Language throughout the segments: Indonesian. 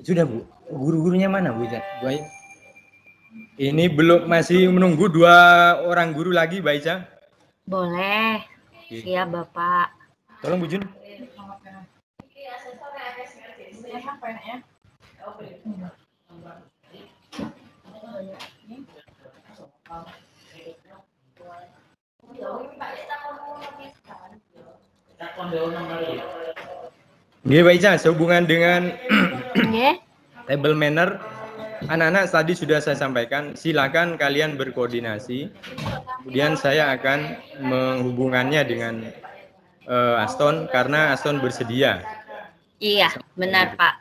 Sudah Bu. Guru-gurunya mana Bu Ica? Bu Ayu? Ini belum, masih menunggu 2 orang guru lagi, Mbak Ica. Boleh. Siap, Bapak. Tolong Bu Jun. Nggih, Mbak Ica, sehubungan dengan table manner, anak-anak tadi sudah saya sampaikan, silakan kalian berkoordinasi. Kemudian saya akan menghubungannya dengan Aston karena Aston bersedia. Iya, benar Pak.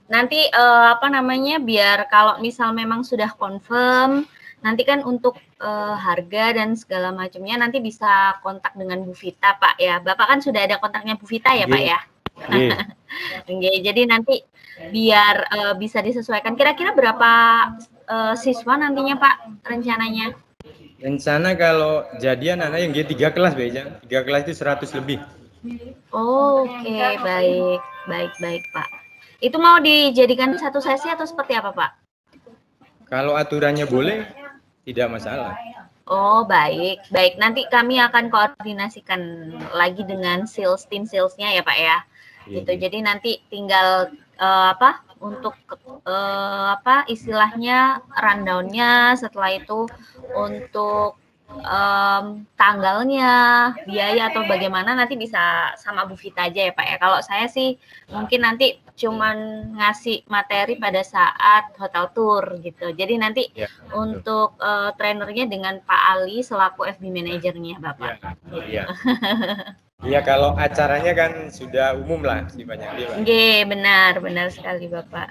Nanti biar kalau misal memang sudah confirm, nanti kan untuk harga dan segala macamnya nanti bisa kontak dengan Bu Vita Pak ya. Bapak kan sudah ada kontaknya Bu Vita ya Pak ya. Jadi nanti biar bisa disesuaikan. Kira-kira berapa siswa nantinya Pak rencananya? Rencana kalau jadian anak yang 3 kelas Mbak Ica. 3 kelas itu 100 lebih. Oke, baik Pak. Itu mau dijadikan satu sesi atau seperti apa Pak? Kalau aturannya boleh, tidak masalah. Oh baik. Nanti kami akan koordinasikan lagi dengan tim salesnya ya Pak ya. Gitu. Jadi nanti tinggal untuk istilahnya rundown-nya, setelah itu untuk tanggalnya, biaya atau bagaimana nanti bisa sama Bu Vita aja ya Pak ya. Kalau saya sih mungkin nanti cuman ngasih materi pada saat hotel tour gitu. Jadi nanti untuk trainernya dengan Pak Ali selaku FB manajernya Bapak. Iya. Iya, kalau acaranya kan sudah umum lah sifatnya. Nggih, benar sekali Bapak.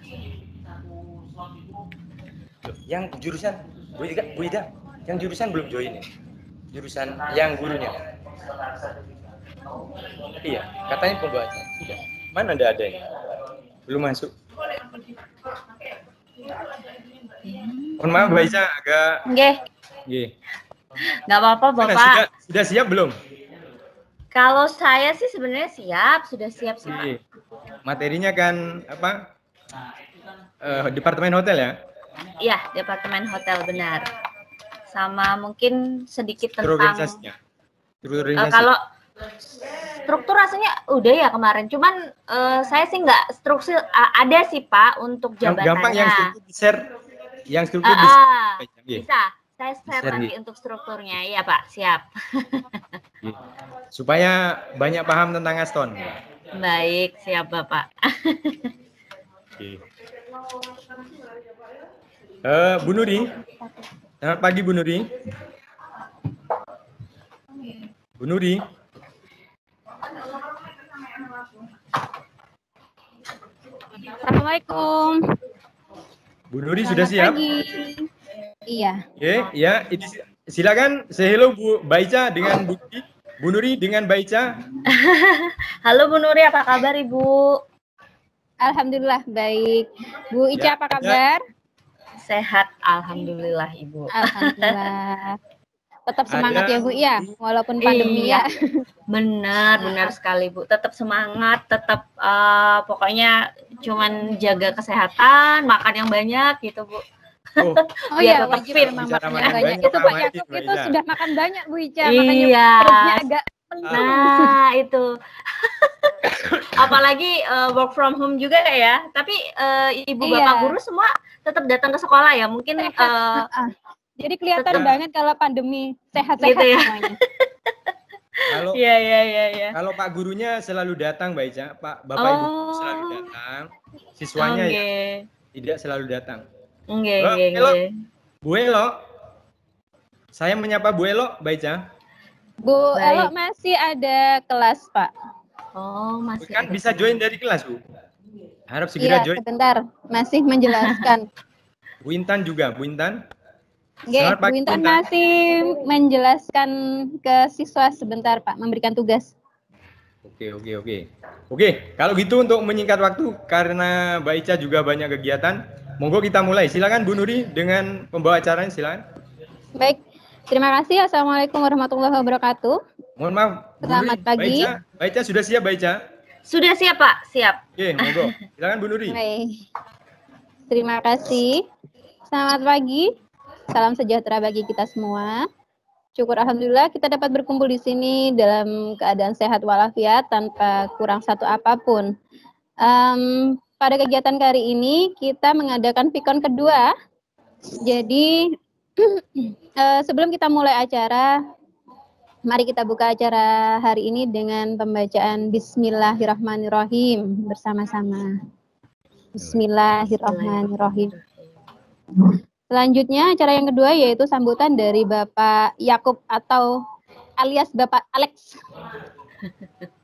Yang jurusan Bu Ida, yang jurusan belum join ya? Jurusan yang gurunya. Iya, katanya pembawanya sudah. Mana ada ya? Belum masuk. Mohon maaf Mbak Ica, agak. Nggih. Nggak apa-apa Bapak. Sudah siap belum? Kalau saya sih sebenarnya sudah siap sih Pak. Materinya kan apa? Departemen hotel ya? Iya, departemen hotel benar. Sama mungkin sedikit tentang organisasinya. Kalau struktur rasanya udah ya kemarin. Cuman saya sih nggak struktur ada sih Pak untuk jabatannya. Gampang yang struktur di-share. Yang struktur bisa. Saya share nanti untuk strukturnya. Iya Pak, siap. Supaya banyak paham tentang Aston. Baik, siap Bapak. Bu Nuri. Selamat pagi Bu Nuri. Bu Nuri. Assalamualaikum. Bu Nuri sudah siap? Pagi. Iya. Ya, silakan say hello Bu Baica dengan Bu Nuri dengan Baica. Halo Bu Nuri, apa kabar Ibu? Alhamdulillah baik. Bu Ica apa kabar? Sehat, alhamdulillah Ibu. Alhamdulillah. Tetap semangat ya Bu ya, walaupun pandemi ya. Benar sekali Bu. Tetap semangat, tetap pokoknya cuman jaga kesehatan, makan yang banyak gitu Bu. Oh iya, wajib memang makan yang banyak. Itu Pak Yakub itu sudah makan banyak Bu Ica, makanya perutnya agak penuh. Nah itu. Apalagi work from home juga ya. Tapi ibu bapak guru semua tetap datang ke sekolah ya. Mungkin jadi kelihatan banget kalau pandemi sehat-sehat gitu ya. semuanya. Kalau kalau Pak gurunya selalu datang Mbak Ica, Pak Bapak Ibu selalu datang. Siswanya ya tidak selalu datang. Bu Elo. Saya menyapa Bu Elo, Mbak Ica. Bu Elo masih ada kelas, Pak. Oh, masih. Kan bisa join dari kelas, Bu. Harap segera join. Sebentar, masih menjelaskan. Bu Intan juga, Bu Intan. Bu Intan masih menjelaskan ke siswa sebentar, Pak, memberikan tugas. Oke, kalau gitu untuk menyingkat waktu karena Mbak Ica juga banyak kegiatan, monggo kita mulai. Silakan Bu Nuri dengan pembawa acaranya, silakan. Baik, terima kasih. Assalamualaikum warahmatullahi wabarakatuh. Mohon maaf, selamat pagi. Mbak Ica sudah siap, Mbak Ica? Sudah siap, Pak. Siap. Oke, monggo. Silakan Bu Nuri. Baik. Terima kasih. Selamat pagi. Salam sejahtera bagi kita semua. Syukur alhamdulillah kita dapat berkumpul di sini dalam keadaan sehat walafiat tanpa kurang satu apapun. Pada kegiatan kali ini kita mengadakan pikon kedua. Jadi sebelum kita mulai acara, mari kita buka acara hari ini dengan pembacaan Bismillahirrahmanirrahim bersama-sama. Bismillahirrahmanirrahim. Selanjutnya acara yang kedua yaitu sambutan dari Bapak Yakub atau alias Bapak Alex.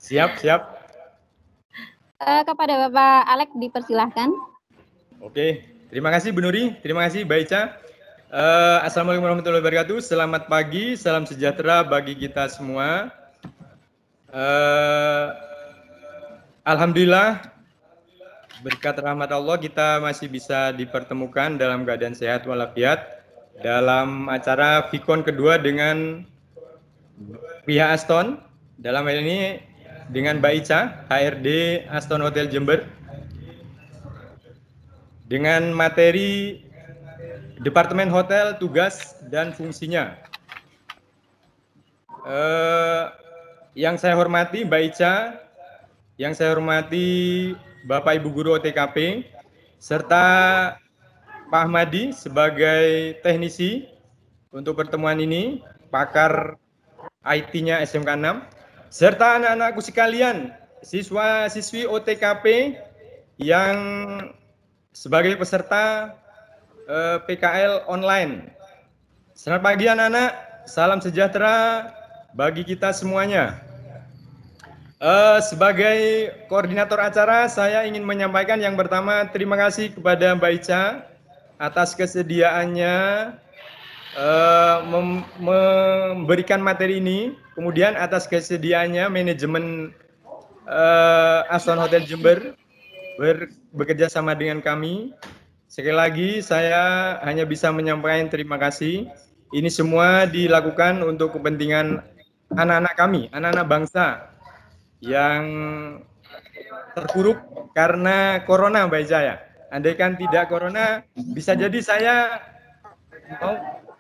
Siap. Kepada Bapak Alex dipersilahkan. Oke, terima kasih Bu Nuri, terima kasih Mbak Ica. Assalamualaikum warahmatullahi wabarakatuh. Selamat pagi, salam sejahtera bagi kita semua. Alhamdulillah, berkat rahmat Allah kita masih bisa dipertemukan dalam keadaan sehat walafiat dalam acara Vikon kedua dengan pihak Aston. Dalam hal ini dengan Mbak Ica, HRD Aston Hotel Jember, dengan materi Departemen Hotel, tugas dan fungsinya. Yang saya hormati Mbak Ica, yang saya hormati Bapak Ibu Guru OTKP, serta Pak Ahmadi sebagai teknisi untuk pertemuan ini, pakar IT-nya SMK 6, serta anak-anakku sekalian, siswa-siswi OTKP yang sebagai peserta PKL online. Selamat pagi anak-anak, salam sejahtera bagi kita semuanya. Sebagai koordinator acara, saya ingin menyampaikan yang pertama, terima kasih kepada Mbak Ica atas kesediaannya memberikan materi ini, kemudian atas kesediaannya manajemen Aston Hotel Jember bekerja sama dengan kami. Sekali lagi saya hanya bisa menyampaikan terima kasih. Ini semua dilakukan untuk kepentingan anak-anak kami, anak-anak bangsa yang terpuruk karena corona, Mbak Ica ya. Andaikan tidak corona, bisa jadi saya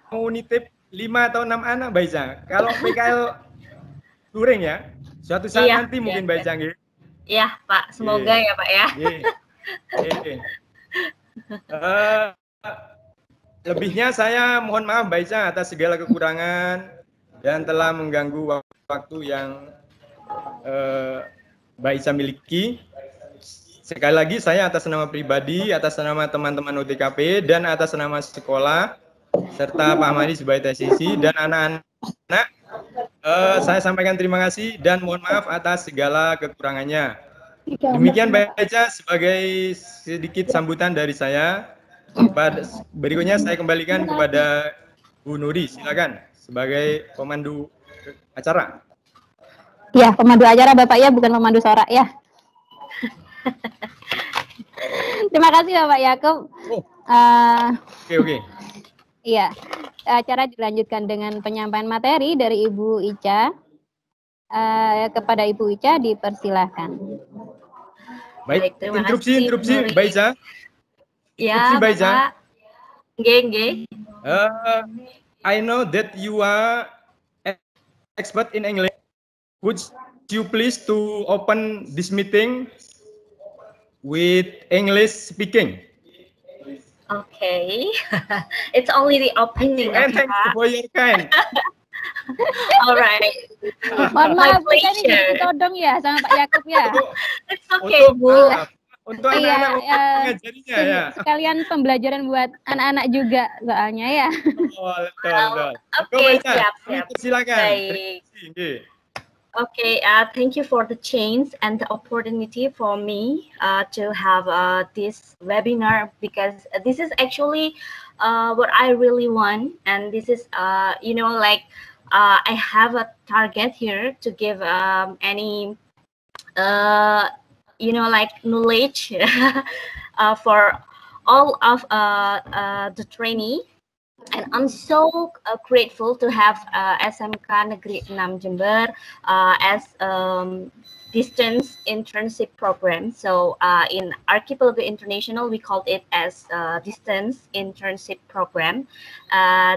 mau nitip 5 atau 6 anak, Mbak Ica. Kalau PKL touring ya, suatu saat nanti mungkin Mbak Ica. Iya Pak, semoga ya Pak ya. Lebihnya saya mohon maaf Mbak Ica atas segala kekurangan dan telah mengganggu waktu yang Mbak Ica miliki. Sekali lagi saya atas nama pribadi, atas nama teman-teman OTKP dan atas nama sekolah serta Pak Ahmadi sebagai teknisi dan anak-anak, saya sampaikan terima kasih dan mohon maaf atas segala kekurangannya. Demikian Mbak Ica sebagai sedikit sambutan dari saya. Berikutnya saya kembalikan kepada Bu Nuri, silakan sebagai pemandu acara. Ya, pemandu acara Bapak ya, bukan pemandu sorak ya. Terima kasih Bapak Yakub. Oke. Iya, acara dilanjutkan dengan penyampaian materi dari Ibu Ica. Kepada Ibu Ica dipersilahkan. Baik, interupsi Mbak Ica. Ya, Bapak. Nggih. I know that you are expert in English. Would you please to open this meeting with English speaking? Okay. It's only the opening. And thank you for your kind. Alright. Mohon maaf, kita ini ditodong ya sama Pak Yakub ya. It's okay, Bu. Untuk anak-anak mengajarinya ya. Sekalian pembelajaran buat anak-anak juga soalnya ya. Oh, betul. Oke, siap. Silakan. Baik. Okay, thank you for the chance and the opportunity for me to have this webinar, because this is actually what I really want, and this is I have a target here to give any knowledge for all of the trainee And I'm so grateful to have SMK Negeri 6 Jember as distance internship program. So in Archipelago International, we called it as distance internship program.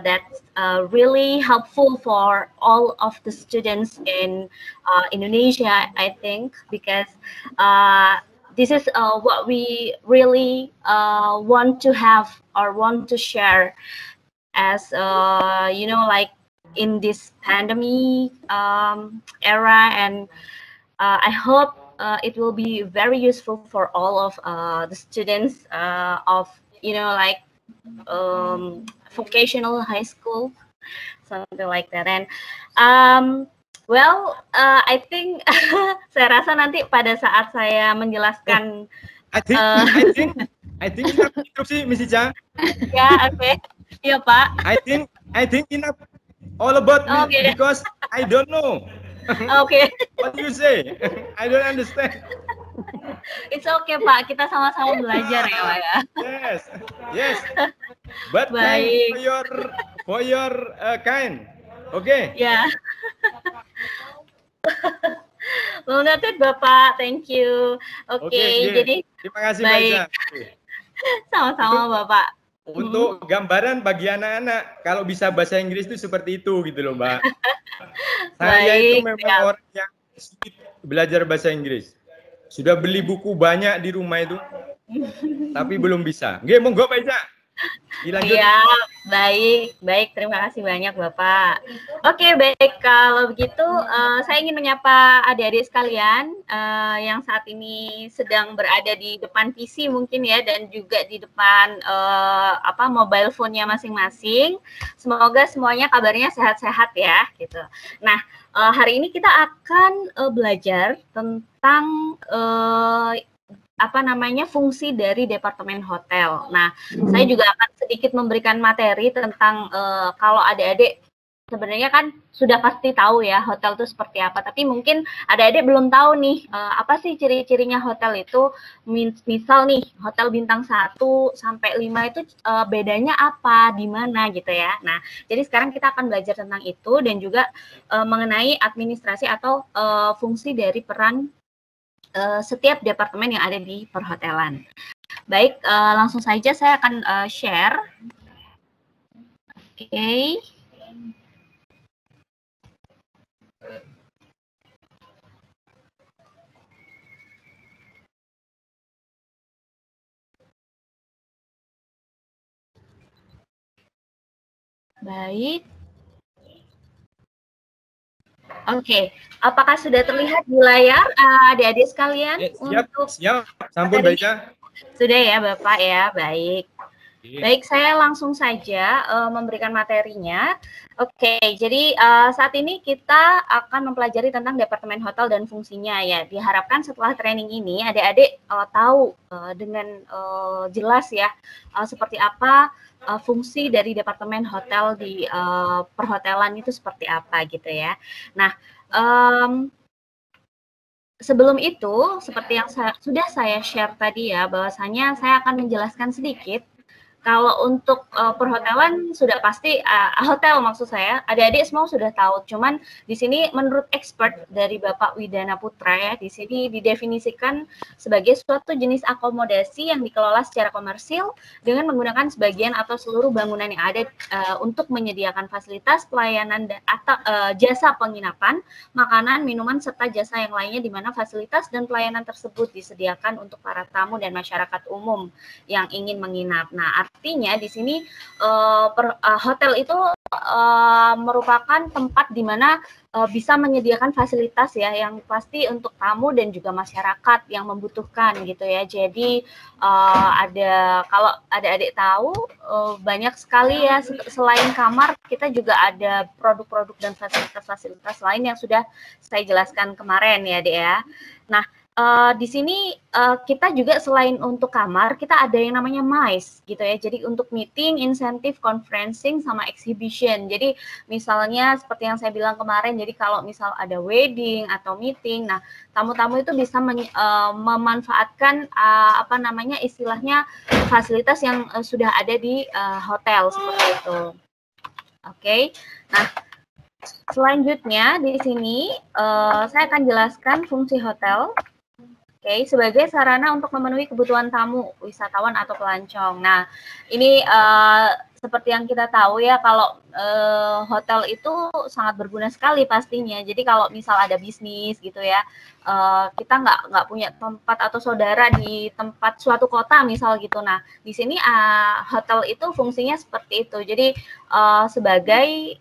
That's really helpful for all of the students in Indonesia, I think, because this is what we really want to have or want to share as you know, like in this pandemic era, and I hope it will be very useful for all of the students of, you know, like vocational high school, something like that. And well, I think saya rasa nanti pada saat saya menjelaskan I think enough instruksi, Miss Ica. Ya, oke. Iya, Pak. I think enough all about me because I don't know. Oke. What do you say? I don't understand. It's okay, Pak. Kita sama-sama belajar ya, Pak ya. Yes. But thanks for your kind. Okay. Ya. Well noted, Bapak. Thank you. Oke, jadi terima kasih, baik. Sama-sama, Bapak. Untuk gambaran bagi anak-anak, kalau bisa bahasa Inggris itu seperti itu gitu loh, Mbak. Saya itu memang orang yang sulit belajar bahasa Inggris. Sudah beli buku banyak di rumah itu, tapi belum bisa. Nggih, monggo Pak Ica. Dilanjut. Iya, baik. Terima kasih banyak, Bapak. Oke, baik. Kalau begitu, saya ingin menyapa adik-adik sekalian yang saat ini sedang berada di depan PC mungkin ya, dan juga di depan mobile phone-nya masing-masing. Semoga semuanya kabarnya sehat-sehat ya, gitu. Nah, hari ini kita akan belajar tentang fungsi dari Departemen Hotel. Nah, saya juga akan sedikit memberikan materi tentang kalau adik-adik sebenarnya kan sudah pasti tahu ya hotel itu seperti apa, tapi mungkin adik-adik belum tahu nih apa sih ciri-cirinya hotel itu. Misal nih, hotel bintang 1 sampai 5 itu bedanya apa, di mana gitu ya. Nah, jadi sekarang kita akan belajar tentang itu dan juga mengenai administrasi atau fungsi dari peran setiap departemen yang ada di perhotelan. Baik, langsung saja saya akan share. Oke. Baik. Oke, apakah sudah terlihat di layar adik-adik sekalian? Siap. Sampun baca. Sudah ya Bapak ya, baik. Baik, saya langsung saja memberikan materinya. Oke, jadi saat ini kita akan mempelajari tentang Departemen Hotel dan fungsinya ya. Diharapkan setelah training ini adik-adik tahu dengan jelas ya seperti apa fungsi dari Departemen Hotel di perhotelan itu seperti apa gitu ya. Nah, sebelum itu, seperti yang sudah saya share tadi ya, bahwasanya saya akan menjelaskan sedikit. Kalau untuk perhotelan sudah pasti hotel maksud saya, adik-adik semua sudah tahu. Cuman di sini menurut expert dari Bapak Widana Putra ya, di sini didefinisikan sebagai suatu jenis akomodasi yang dikelola secara komersil dengan menggunakan sebagian atau seluruh bangunan yang ada untuk menyediakan fasilitas pelayanan atau jasa penginapan, makanan, minuman serta jasa yang lainnya di mana fasilitas dan pelayanan tersebut disediakan untuk para tamu dan masyarakat umum yang ingin menginap. Nah, artinya di sini hotel itu merupakan tempat di mana bisa menyediakan fasilitas ya yang pasti untuk tamu dan juga masyarakat yang membutuhkan gitu ya. Jadi ada, kalau adik-adik tahu banyak sekali ya, selain kamar kita juga ada produk-produk dan fasilitas-fasilitas lain yang sudah saya jelaskan kemarin ya Dek ya. Nah, di sini kita juga selain untuk kamar, kita ada yang namanya MICE gitu ya. Jadi untuk meeting, incentive, conferencing, sama exhibition. Jadi misalnya seperti yang saya bilang kemarin, jadi kalau misal ada wedding atau meeting, nah tamu-tamu itu bisa memanfaatkan apa namanya istilahnya fasilitas yang sudah ada di hotel seperti itu. Oke. Nah, selanjutnya di sini saya akan jelaskan fungsi hotel. Oke, sebagai sarana untuk memenuhi kebutuhan tamu, wisatawan atau pelancong. Nah, ini seperti yang kita tahu ya, kalau hotel itu sangat berguna sekali pastinya. Jadi kalau misal ada bisnis gitu ya, kita nggak punya tempat atau saudara di tempat suatu kota misal gitu. Nah, di sini hotel itu fungsinya seperti itu. Jadi sebagai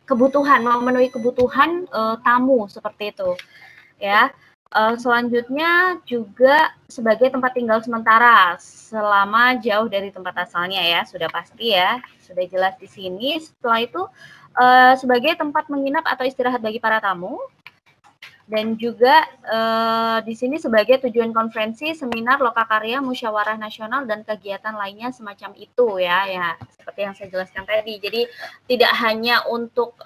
kebutuhan, memenuhi kebutuhan tamu seperti itu, ya. Selanjutnya juga sebagai tempat tinggal sementara selama jauh dari tempat asalnya ya, sudah pasti ya, sudah jelas di sini. Setelah itu sebagai tempat menginap atau istirahat bagi para tamu, dan juga di sini sebagai tujuan konferensi, seminar, lokakarya, musyawarah nasional, dan kegiatan lainnya semacam itu ya, seperti yang saya jelaskan tadi. Jadi tidak hanya untuk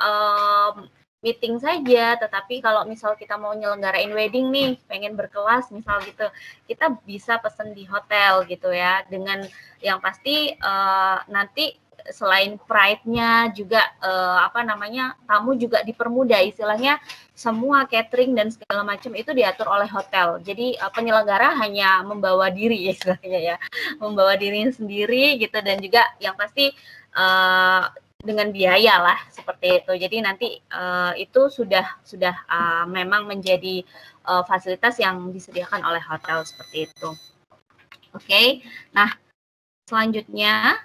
meeting saja, tetapi kalau misal kita mau nyelenggarain wedding nih, pengen berkelas misal gitu, kita bisa pesen di hotel gitu ya, dengan yang pasti nanti selain pride-nya juga apa namanya, tamu juga dipermudah, istilahnya semua catering dan segala macam itu diatur oleh hotel. Jadi penyelenggara hanya membawa diri istilahnya ya, membawa dirinya sendiri gitu, dan juga yang pasti dengan biaya lah seperti itu. Jadi nanti itu sudah memang menjadi fasilitas yang disediakan oleh hotel seperti itu. Oke. Nah, selanjutnya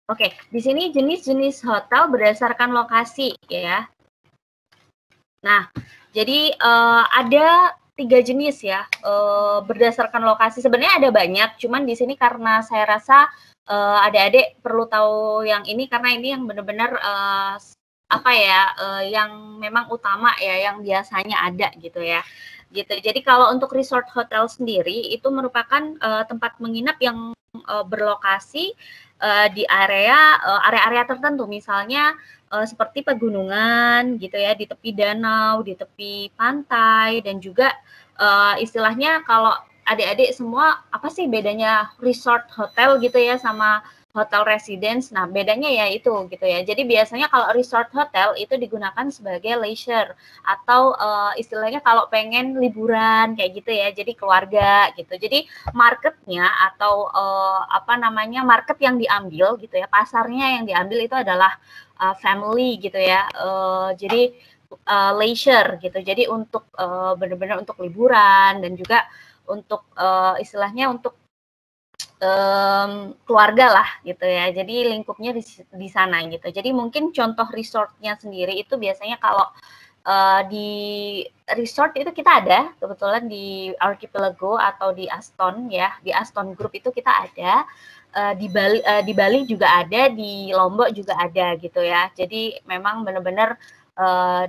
Oke, di sini jenis-jenis hotel berdasarkan lokasi ya. Nah, jadi ada 3 jenis ya, berdasarkan lokasi. Sebenarnya ada banyak, cuman di sini karena saya rasa adik-adik perlu tahu yang ini, karena ini yang benar-benar apa ya, yang memang utama ya, yang biasanya ada gitu ya. Gitu. Jadi kalau untuk resort hotel sendiri itu merupakan tempat menginap yang berlokasi di area tertentu, misalnya seperti pegunungan gitu ya, di tepi danau, di tepi pantai, dan juga istilahnya kalau adik-adik semua, apa sih bedanya resort hotel gitu ya sama hotel residence? Nah, bedanya ya itu gitu ya. Jadi biasanya kalau resort hotel itu digunakan sebagai leisure atau istilahnya kalau pengen liburan kayak gitu ya, jadi keluarga gitu. Jadi marketnya atau apa namanya, market yang diambil gitu ya, pasarnya yang diambil itu adalah family gitu ya. Jadi leisure gitu. Jadi untuk benar-benar untuk liburan, dan juga untuk istilahnya untuk keluarga lah gitu ya. Jadi lingkupnya di sana gitu. Jadi mungkin contoh resortnya sendiri itu biasanya kalau di resort itu kita ada kebetulan di Archipelago atau di Aston ya, di Aston Group itu kita ada. Di Bali juga ada, di Lombok juga ada gitu ya. Jadi memang benar-benar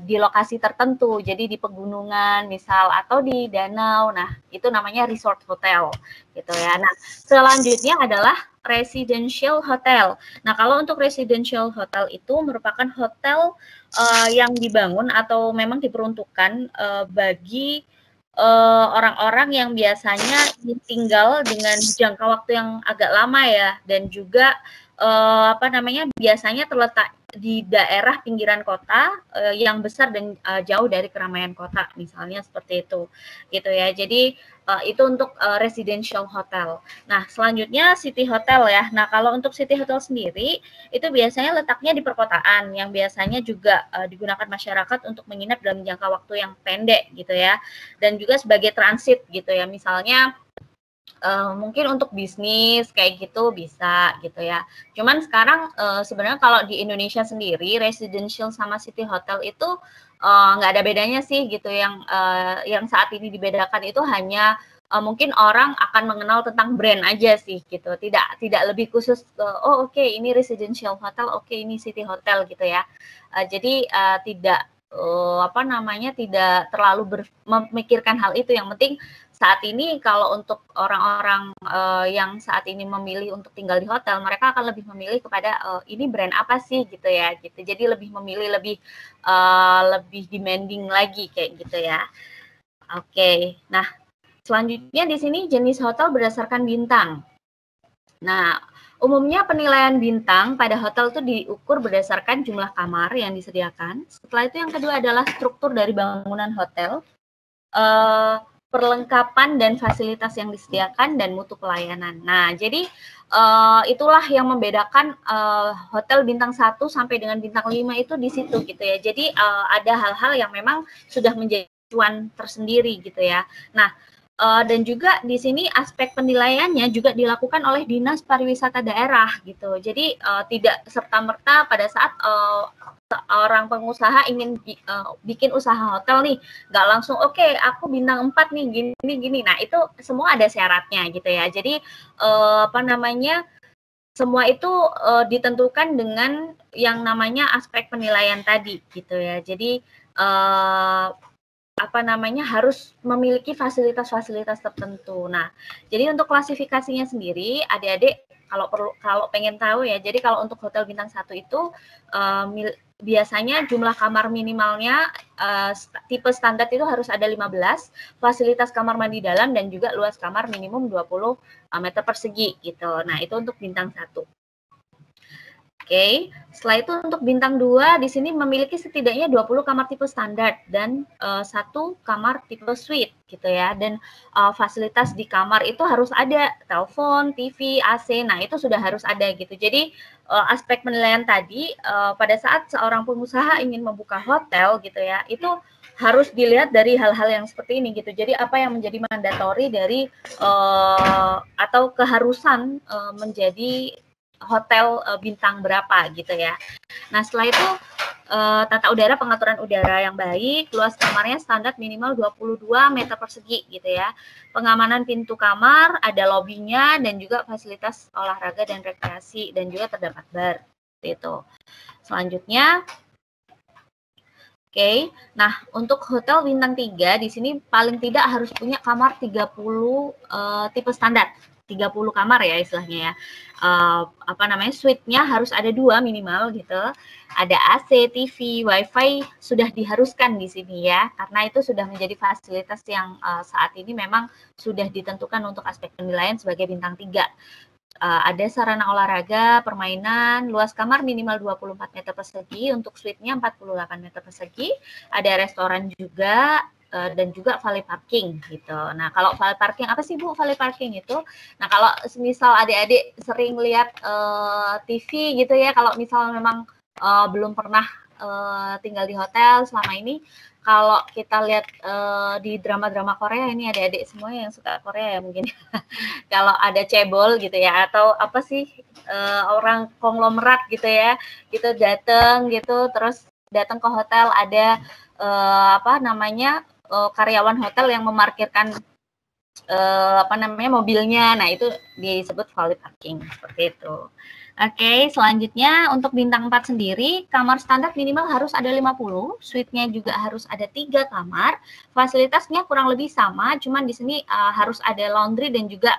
di lokasi tertentu, jadi di pegunungan misal atau di danau. Nah, itu namanya resort hotel gitu ya. Nah, selanjutnya adalah residential hotel. Nah, kalau untuk residential hotel itu merupakan hotel yang dibangun atau memang diperuntukkan bagi orang-orang yang biasanya tinggal dengan jangka waktu yang agak lama ya, dan juga apa namanya, biasanya terletak di daerah pinggiran kota yang besar dan jauh dari keramaian kota, misalnya seperti itu, gitu ya. Jadi itu untuk residential hotel. Nah, selanjutnya city hotel ya. Nah, kalau untuk city hotel sendiri itu biasanya letaknya di perkotaan, yang biasanya juga digunakan masyarakat untuk menginap dalam jangka waktu yang pendek gitu ya, dan juga sebagai transit gitu ya. Misalnya mungkin untuk bisnis kayak gitu bisa gitu ya. Cuman sekarang sebenarnya kalau di Indonesia sendiri residential sama city hotel itu nggak ada bedanya sih gitu. Yang saat ini dibedakan itu hanya mungkin orang akan mengenal tentang brand aja sih gitu, tidak lebih khusus oh oke, ini residential hotel, oke ini city hotel gitu ya. Jadi tidak tidak terlalu memikirkan hal itu. Yang penting saat ini kalau untuk orang-orang yang saat ini memilih untuk tinggal di hotel, mereka akan lebih memilih kepada ini brand apa sih gitu ya, gitu. Jadi lebih memilih lebih demanding lagi kayak gitu ya. Oke, nah selanjutnya di sini jenis hotel berdasarkan bintang. Nah, umumnya penilaian bintang pada hotel itu diukur berdasarkan jumlah kamar yang disediakan. Setelah itu yang kedua adalah struktur dari bangunan hotel, perlengkapan dan fasilitas yang disediakan, dan mutu pelayanan. Nah, jadi itulah yang membedakan hotel bintang 1 sampai dengan bintang 5 itu di situ gitu ya. Jadi ada hal-hal yang memang sudah menjadi acuan tersendiri gitu ya. Nah, dan juga di sini aspek penilaiannya juga dilakukan oleh Dinas Pariwisata Daerah gitu. Jadi tidak serta-merta pada saat seorang pengusaha ingin bikin usaha hotel nih, nggak langsung oke, aku bintang 4 nih gini. Nah, itu semua ada syaratnya gitu ya. Jadi semua itu ditentukan dengan yang namanya aspek penilaian tadi gitu ya. Jadi harus memiliki fasilitas-fasilitas tertentu. Nah, jadi untuk klasifikasinya sendiri, adik-adik kalau pengen tahu ya, jadi kalau untuk hotel bintang 1 itu biasanya jumlah kamar minimalnya tipe standar itu harus ada 15, fasilitas kamar mandi dalam dan juga luas kamar minimum 20 meter persegi gitu. Nah, itu untuk bintang 1. Oke, setelah itu untuk bintang 2 di sini memiliki setidaknya 20 kamar tipe standar dan 1 kamar tipe suite gitu ya. Dan fasilitas di kamar itu harus ada telepon, TV, AC. Nah, itu sudah harus ada gitu. Jadi aspek penilaian tadi pada saat seorang pengusaha ingin membuka hotel gitu ya, itu harus dilihat dari hal-hal yang seperti ini gitu. Jadi apa yang menjadi mandatori dari atau keharusan menjadi hotel bintang berapa gitu ya. Nah, setelah itu tata udara, pengaturan udara yang baik, luas kamarnya standar minimal 22 meter persegi gitu ya. Pengamanan pintu kamar, ada lobbynya dan juga fasilitas olahraga dan rekreasi, dan juga terdapat bar gitu. Selanjutnya Oke, nah untuk hotel bintang 3 di sini paling tidak harus punya kamar 30 tipe standar. 30 kamar ya istilahnya ya. Suite-nya harus ada 2 minimal gitu. Ada AC, TV, WiFi sudah diharuskan di sini ya, karena itu sudah menjadi fasilitas yang saat ini memang sudah ditentukan untuk aspek penilaian sebagai bintang 3. Ada sarana olahraga, permainan, luas kamar minimal 24 meter persegi, untuk suite-nya 48 meter persegi, ada restoran juga, dan juga valet parking gitu. Nah, kalau valet parking apa sih Bu valet parking itu? Nah, kalau misal adik-adik sering lihat TV gitu ya, kalau misal memang belum pernah tinggal di hotel selama ini, kalau kita lihat di drama-drama Korea ini, adik-adik semua yang suka Korea ya mungkin. Kalau ada cebol gitu ya, atau apa sih orang konglomerat gitu ya, gitu datang gitu, terus datang ke hotel, ada karyawan hotel yang memarkirkan mobilnya. Nah, itu disebut valet parking seperti itu. Oke, selanjutnya untuk bintang 4 sendiri, kamar standar minimal harus ada 50, suite-nya juga harus ada 3 kamar, fasilitasnya kurang lebih sama, cuman di sini harus ada laundry dan juga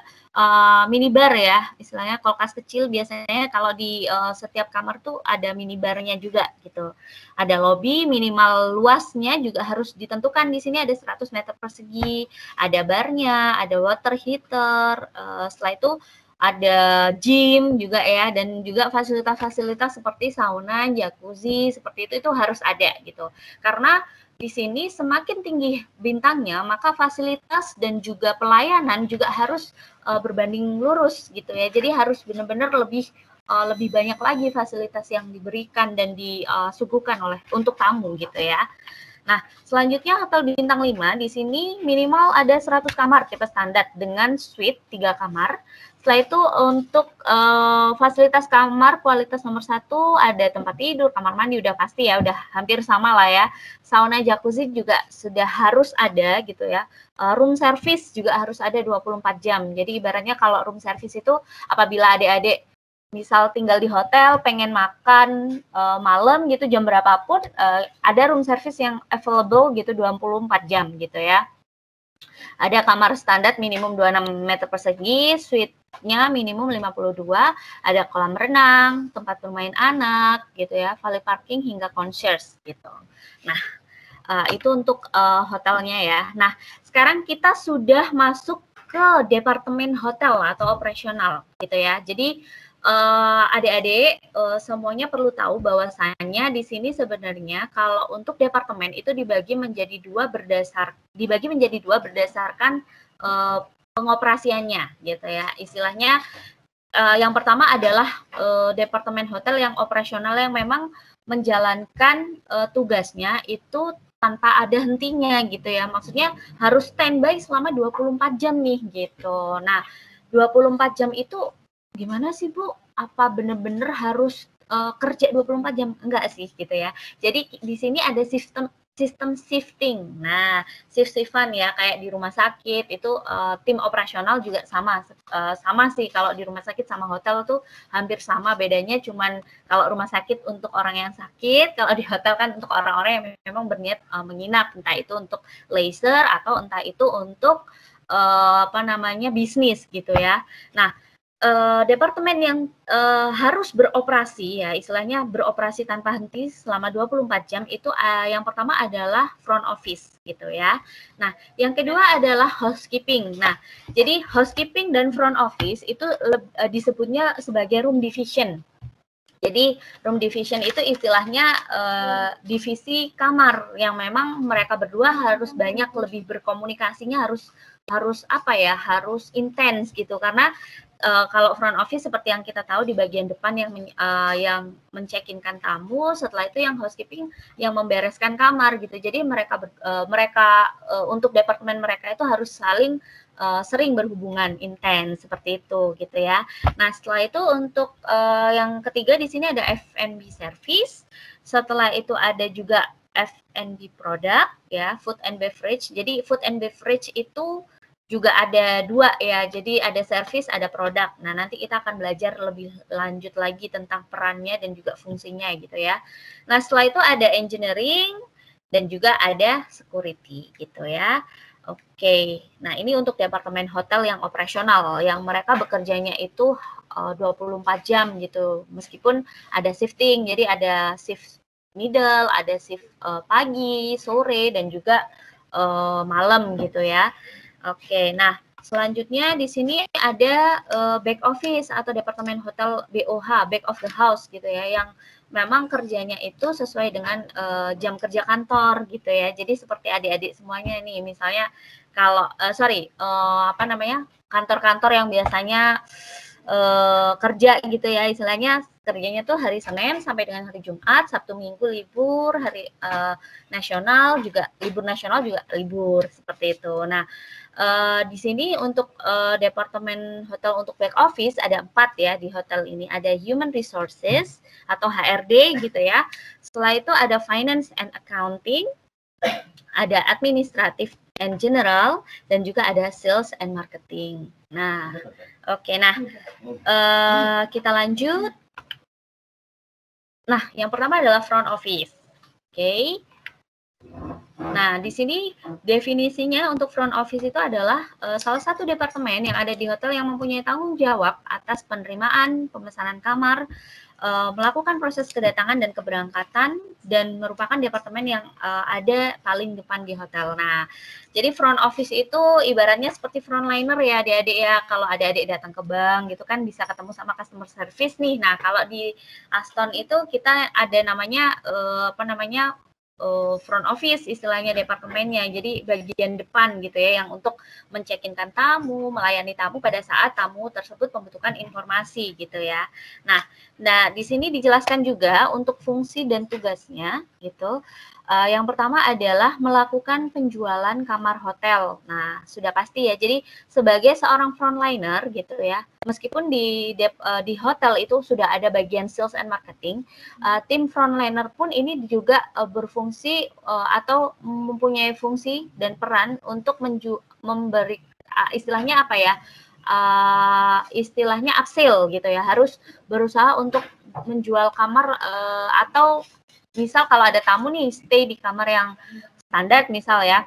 minibar ya, istilahnya kulkas kecil. Biasanya kalau di setiap kamar tuh ada minibarnya juga gitu. Ada lobby, minimal luasnya juga harus ditentukan. Di sini ada 100 meter persegi, ada barnya, ada water heater, setelah itu ada gym juga ya, dan juga fasilitas-fasilitas seperti sauna, jacuzzi, seperti itu harus ada gitu. Karena di sini semakin tinggi bintangnya, maka fasilitas dan juga pelayanan juga harus berbanding lurus gitu ya. Jadi harus benar-benar lebih banyak lagi fasilitas yang diberikan dan disuguhkan untuk tamu gitu ya. Nah, selanjutnya hotel bintang 5 di sini minimal ada 100 kamar tipe standar dengan suite 3 kamar. Setelah itu untuk fasilitas kamar kualitas nomor 1 ada tempat tidur, kamar mandi udah pasti ya, udah hampir sama lah ya. Sauna, jacuzzi juga sudah harus ada gitu ya. Room service juga harus ada 24 jam. Jadi ibaratnya kalau room service itu apabila adik-adik misal tinggal di hotel, pengen makan malam gitu jam berapapun, ada room service yang available gitu 24 jam gitu ya. Ada kamar standar minimum 26 meter persegi, suite-nya minimum 52, ada kolam renang, tempat bermain anak gitu ya, valet parking hingga concierge gitu. Nah, itu untuk hotelnya ya. Nah, sekarang kita sudah masuk ke departemen hotel atau operasional gitu ya. Jadi adik-adik semuanya perlu tahu bahwasanya di sini sebenarnya kalau untuk departemen itu dibagi menjadi dua berdasarkan pengoperasiannya gitu ya. Istilahnya yang pertama adalah departemen hotel yang operasional yang memang menjalankan tugasnya itu tanpa ada hentinya gitu ya. Maksudnya harus standby selama 24 jam nih gitu. Nah, 24 jam itu gimana sih Bu? Apa benar-benar harus kerja 24 jam? Enggak sih gitu ya. Jadi di sini ada sistem shifting. Nah, shift-shiftan ya kayak di rumah sakit itu tim operasional juga sama sih kalau di rumah sakit sama hotel tuh hampir sama, bedanya cuman kalau rumah sakit untuk orang yang sakit, kalau di hotel kan untuk orang-orang yang memang berniat menginap, entah itu untuk leisure atau entah itu untuk bisnis gitu ya. Nah, departemen yang harus beroperasi ya, istilahnya beroperasi tanpa henti selama 24 jam itu yang pertama adalah front office gitu ya. Nah, yang kedua adalah housekeeping. Nah, jadi housekeeping dan front office itu disebutnya sebagai room division. Jadi room division itu istilahnya divisi kamar yang memang mereka berdua harus banyak lebih berkomunikasinya, harus intens gitu, karena kalau front office seperti yang kita tahu di bagian depan yang men-check-in-kan tamu, setelah itu yang housekeeping yang membereskan kamar gitu. Jadi mereka untuk departemen mereka itu harus saling sering berhubungan intens seperti itu gitu ya. Nah, setelah itu untuk yang ketiga di sini ada F&B service. Setelah itu ada juga F&B product ya, food and beverage. Jadi food and beverage itu juga ada dua ya, jadi ada service, ada produk. Nah, nanti kita akan belajar lebih lanjut lagi tentang perannya dan juga fungsinya gitu ya. Nah, setelah itu ada engineering dan juga ada security gitu ya. Oke, nah ini untuk departemen hotel yang operasional, yang mereka bekerjanya itu 24 jam gitu, meskipun ada shifting, jadi ada shift middle, ada shift pagi, sore, dan juga malam gitu ya. Oke, nah selanjutnya di sini ada back office atau departemen hotel BOH, back of the house gitu ya, yang memang kerjanya itu sesuai dengan jam kerja kantor gitu ya. Jadi seperti adik-adik semuanya nih, misalnya kalau kantor-kantor yang biasanya kerja gitu ya, istilahnya kerjanya tuh hari Senin sampai dengan hari Jumat, Sabtu Minggu libur, hari nasional juga libur seperti itu. Nah, di sini untuk departemen hotel untuk back office ada 4 ya di hotel ini. Ada human resources atau HRD gitu ya. Setelah itu ada finance and accounting, ada administrative and general, dan juga ada sales and marketing. Nah, oke, kita lanjut. Nah, yang pertama adalah front office. Oke. Nah, di sini definisinya untuk front office itu adalah salah satu departemen yang ada di hotel yang mempunyai tanggung jawab atas penerimaan, pemesanan kamar, melakukan proses kedatangan dan keberangkatan, dan merupakan departemen yang ada paling depan di hotel. Nah, jadi front office itu ibaratnya seperti frontliner ya adik-adik ya. Kalau adik-adik datang ke bank gitu kan bisa ketemu sama customer service nih. Nah, kalau di Aston itu kita ada namanya front office istilahnya departemennya, jadi bagian depan gitu ya, yang untuk men-check-in-kan tamu, melayani tamu pada saat tamu tersebut membutuhkan informasi gitu ya. Nah, Nah, di sini dijelaskan juga untuk fungsi dan tugasnya gitu. Yang pertama adalah melakukan penjualan kamar hotel. Nah, sudah pasti ya. Jadi sebagai seorang frontliner gitu ya, meskipun di hotel itu sudah ada bagian sales and marketing, tim frontliner pun ini juga berfungsi atau mempunyai fungsi dan peran untuk memberi istilahnya apa ya? Istilahnya upsell gitu ya, harus berusaha untuk menjual kamar atau misal kalau ada tamu nih stay di kamar yang standar misal ya.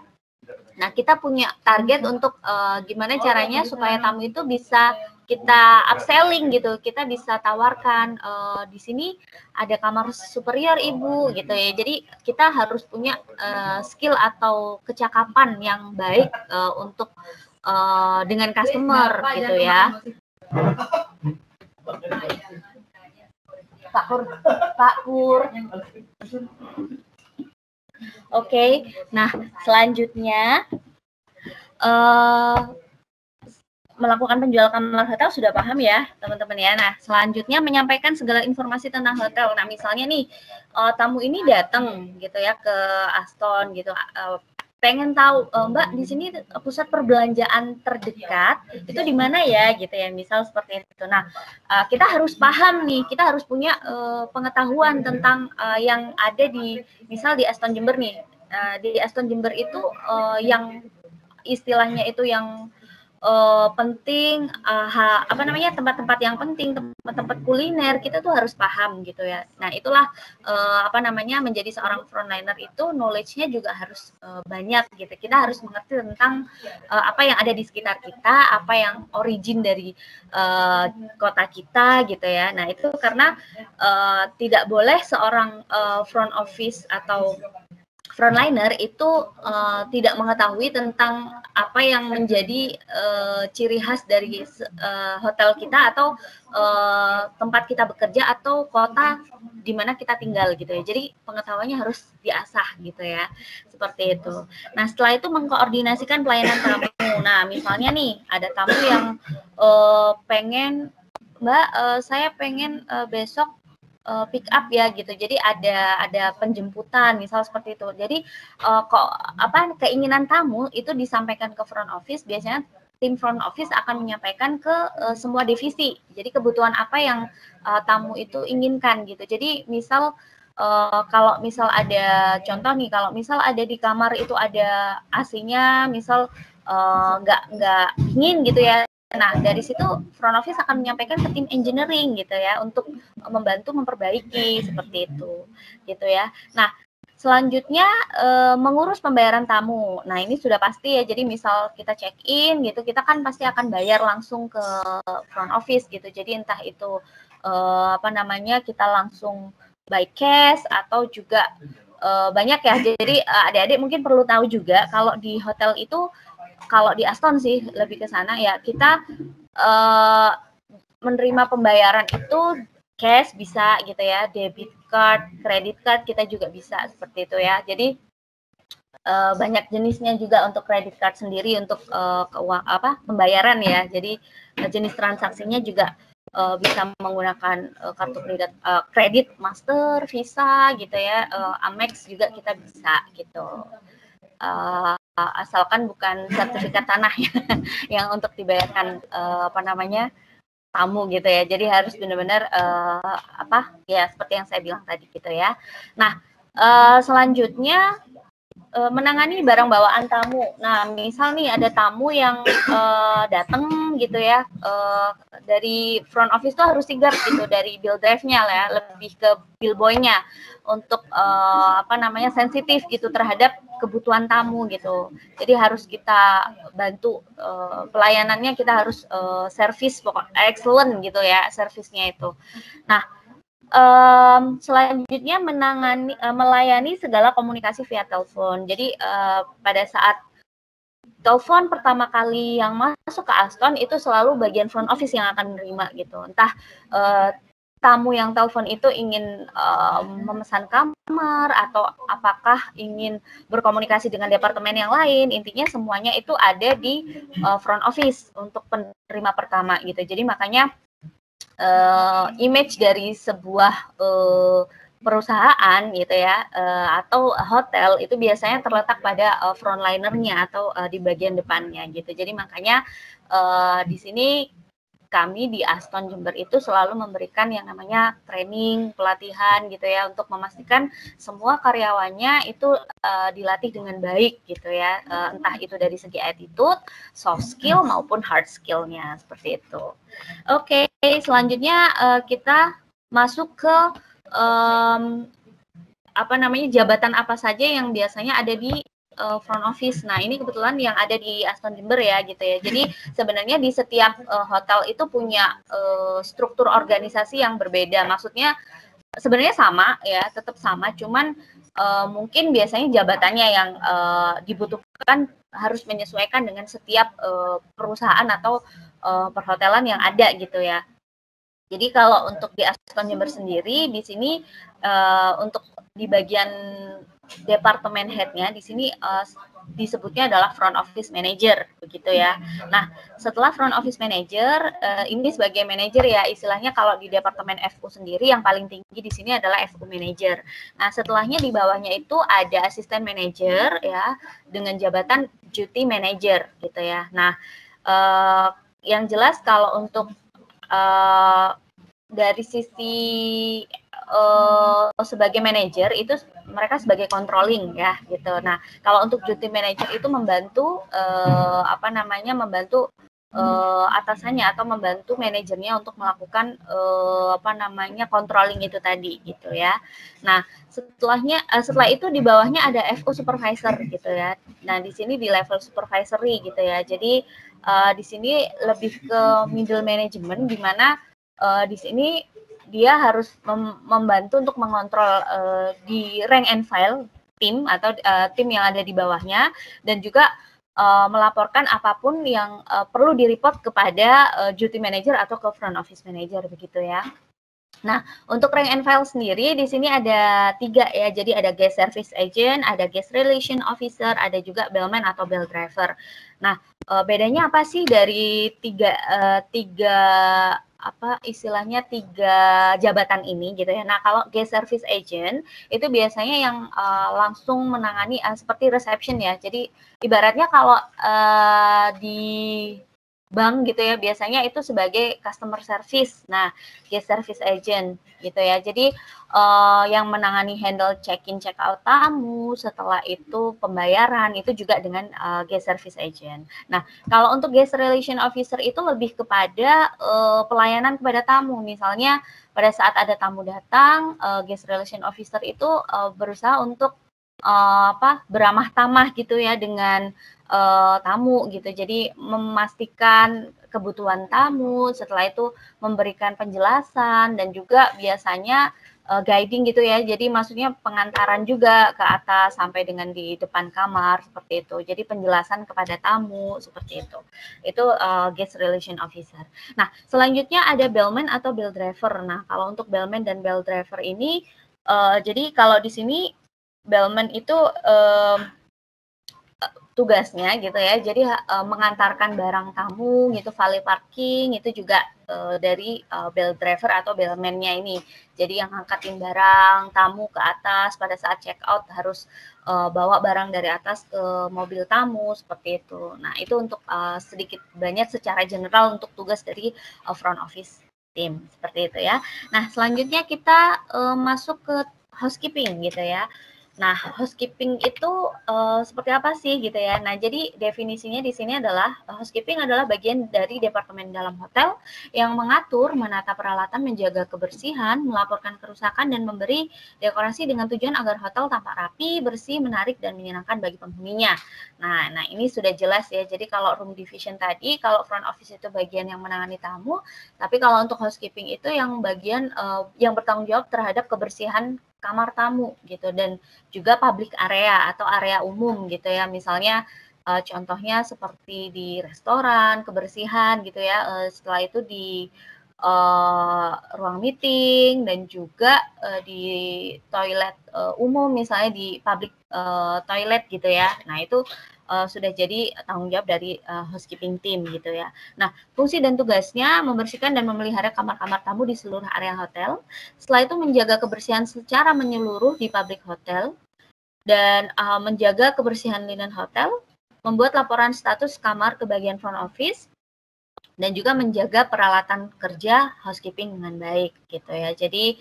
Nah, kita punya target untuk gimana caranya supaya tamu itu bisa kita upselling gitu. Kita bisa tawarkan di sini ada kamar superior Ibu gitu ya. Jadi kita harus punya skill atau kecakapan yang baik untuk dengan customer gitu ya. Pak Pur. Oke, nah selanjutnya melakukan penjualan kamar hotel sudah paham ya teman-teman ya. Nah selanjutnya menyampaikan segala informasi tentang hotel. Nah misalnya nih tamu ini datang gitu ya ke Aston gitu, pengen tahu Mbak di sini pusat perbelanjaan terdekat itu di mana ya gitu ya, misal seperti itu. Nah kita harus paham nih, kita harus punya pengetahuan tentang yang ada di misal di Aston Jember nih. Di Aston Jember itu yang istilahnya itu yang penting, apa namanya, tempat-tempat yang penting, tempat-tempat kuliner kita tuh harus paham gitu ya. Nah itulah apa namanya, menjadi seorang frontliner itu knowledge-nya juga harus banyak gitu. Kita harus mengerti tentang apa yang ada di sekitar kita, apa yang origin dari kota kita gitu ya. Nah itu karena tidak boleh seorang front office atau frontliner itu tidak mengetahui tentang apa yang menjadi ciri khas dari hotel kita atau tempat kita bekerja atau kota di mana kita tinggal gitu ya. Jadi pengetahuannya harus diasah gitu ya, seperti itu. Nah setelah itu mengkoordinasikan pelayanan tamu. Nah misalnya nih ada tamu yang pengen, Mbak saya pengen besok pick up ya gitu. Jadi ada penjemputan misal seperti itu. Jadi keinginan tamu itu disampaikan ke front office. Biasanya tim front office akan menyampaikan ke semua divisi. Jadi kebutuhan apa yang tamu itu inginkan gitu. Jadi misal kalau misal ada contoh nih, kalau misal ada di kamar itu ada AC-nya misal nggak dingin gitu ya. Nah, dari situ front office akan menyampaikan ke tim engineering gitu ya untuk membantu memperbaiki seperti itu, gitu ya. Nah, selanjutnya mengurus pembayaran tamu. Nah, ini sudah pasti ya. Jadi misal kita check in gitu, kita kan pasti akan bayar langsung ke front office gitu. Jadi entah itu apa namanya, kita langsung by cash atau juga banyak ya. Jadi adik-adik mungkin perlu tahu juga kalau di hotel itu, kalau di Aston sih lebih ke sana ya, kita menerima pembayaran itu cash bisa gitu ya, debit card, credit card kita juga bisa seperti itu ya. Jadi banyak jenisnya juga untuk credit card sendiri untuk pembayaran ya. Jadi jenis transaksinya juga bisa menggunakan kartu kredit Master, Visa gitu ya, Amex juga kita bisa gitu. Asalkan bukan sertifikat tanah ya, yang untuk dibayarkan apa namanya, tamu gitu ya. Jadi harus benar-benar ya seperti yang saya bilang tadi gitu ya. Nah selanjutnya menangani barang bawaan tamu. Nah misal nih ada tamu yang datang gitu ya, dari front office tuh harus sigap gitu, dari bill drive-nya lah ya, lebih ke bill boy-nya untuk apa namanya, sensitif gitu terhadap kebutuhan tamu gitu. Jadi harus kita bantu pelayanannya, kita harus service pokok excellent gitu ya, servisnya itu. Nah selanjutnya melayani segala komunikasi via telepon. Jadi pada saat telepon pertama kali yang masuk ke Aston itu selalu bagian front office yang akan menerima gitu. Entah tamu yang telepon itu ingin memesan kamar atau apakah ingin berkomunikasi dengan departemen yang lain, intinya semuanya itu ada di front office untuk penerima pertama gitu. Jadi makanya image dari sebuah perusahaan gitu ya, atau hotel itu biasanya terletak pada frontlinernya atau di bagian depannya gitu. Jadi makanya di sini kami di Aston Jember itu selalu memberikan yang namanya training, pelatihan gitu ya, untuk memastikan semua karyawannya itu dilatih dengan baik gitu ya, entah itu dari segi attitude, soft skill maupun hard skill-nya, seperti itu. Oke, selanjutnya kita masuk ke jabatan apa saja yang biasanya ada di front office. Nah, ini kebetulan yang ada di Aston Jember ya gitu ya. Jadi sebenarnya di setiap hotel itu punya struktur organisasi yang berbeda. Maksudnya sebenarnya sama ya, tetap sama, cuman mungkin biasanya jabatannya yang dibutuhkan harus menyesuaikan dengan setiap perusahaan atau perhotelan yang ada gitu ya. Jadi kalau untuk di Aston Jember sendiri di sini untuk di bagian departemen head-nya di sini disebutnya adalah front office manager begitu ya. Nah, setelah front office manager ini sebagai manager ya, istilahnya kalau di departemen FU sendiri yang paling tinggi di sini adalah FU manager. Nah, setelahnya di bawahnya itu ada asisten manager ya dengan jabatan duty manager gitu ya. Nah, yang jelas kalau untuk dari sisi sebagai manajer itu mereka sebagai controlling ya gitu. Nah, kalau untuk duty manager itu membantu membantu atasannya atau membantu manajernya untuk melakukan controlling itu tadi gitu ya. Nah, setelah itu di bawahnya ada FO supervisor gitu ya. Nah, di sini di level supervisory gitu ya. Jadi di sini lebih ke middle management di mana di sini dia harus membantu untuk mengontrol di rank and file tim atau tim yang ada di bawahnya, dan juga melaporkan apapun yang perlu direport kepada duty manager atau ke front office manager begitu ya. Nah, untuk rank and file sendiri di sini ada 3 ya. Jadi ada guest service agent, ada guest relation officer, ada juga bellman atau bell driver. Nah, bedanya apa sih dari tiga jabatan ini gitu ya. Nah, kalau guest service agent itu biasanya yang langsung menangani seperti reception ya. Jadi ibaratnya kalau di bank gitu ya, biasanya itu sebagai customer service. Nah, guest service agent gitu ya. Jadi yang menangani handle check-in check-out tamu, setelah itu pembayaran itu juga dengan guest service agent. Nah, kalau untuk guest relation officer itu lebih kepada pelayanan kepada tamu. Misalnya pada saat ada tamu datang, guest relation officer itu berusaha untuk beramah tamah gitu ya dengan tamu gitu. Jadi memastikan kebutuhan tamu, setelah itu memberikan penjelasan dan juga biasanya guiding gitu ya. Jadi maksudnya pengantaran juga ke atas sampai dengan di depan kamar seperti itu. Jadi penjelasan kepada tamu seperti itu. Itu guest relation officer. Nah, selanjutnya ada bellman atau bell driver. Nah, kalau untuk bellman dan bell driver ini jadi kalau di sini bellman itu tugasnya gitu ya, jadi mengantarkan barang tamu gitu, valet parking itu juga dari bell driver atau bellman-nya ini. Jadi yang ngangkatin barang tamu ke atas pada saat check out harus bawa barang dari atas ke mobil tamu seperti itu. Nah, itu untuk sedikit banyak secara general untuk tugas dari front office team seperti itu ya. Nah, selanjutnya kita masuk ke housekeeping gitu ya. Nah, housekeeping itu seperti apa sih gitu ya? Nah, jadi definisinya di sini adalah housekeeping adalah bagian dari departemen dalam hotel yang mengatur, menata peralatan, menjaga kebersihan, melaporkan kerusakan, dan memberi dekorasi dengan tujuan agar hotel tampak rapi, bersih, menarik, dan menyenangkan bagi penghuninya. Nah, ini sudah jelas ya. Jadi kalau room division tadi, kalau front office itu bagian yang menangani tamu, tapi kalau untuk housekeeping itu yang bagian yang bertanggung jawab terhadap kebersihan kamar tamu gitu, dan juga public area atau area umum gitu ya. Misalnya contohnya seperti di restoran, kebersihan gitu ya. Setelah itu di ruang meeting dan juga di toilet umum, misalnya di public toilet gitu ya. Nah itu sudah jadi tanggung jawab dari housekeeping team gitu ya. Nah, fungsi dan tugasnya membersihkan dan memelihara kamar-kamar tamu di seluruh area hotel. Setelah itu menjaga kebersihan secara menyeluruh di public hotel dan menjaga kebersihan linen hotel, membuat laporan status kamar ke bagian front office, dan juga menjaga peralatan kerja housekeeping dengan baik gitu ya. Jadi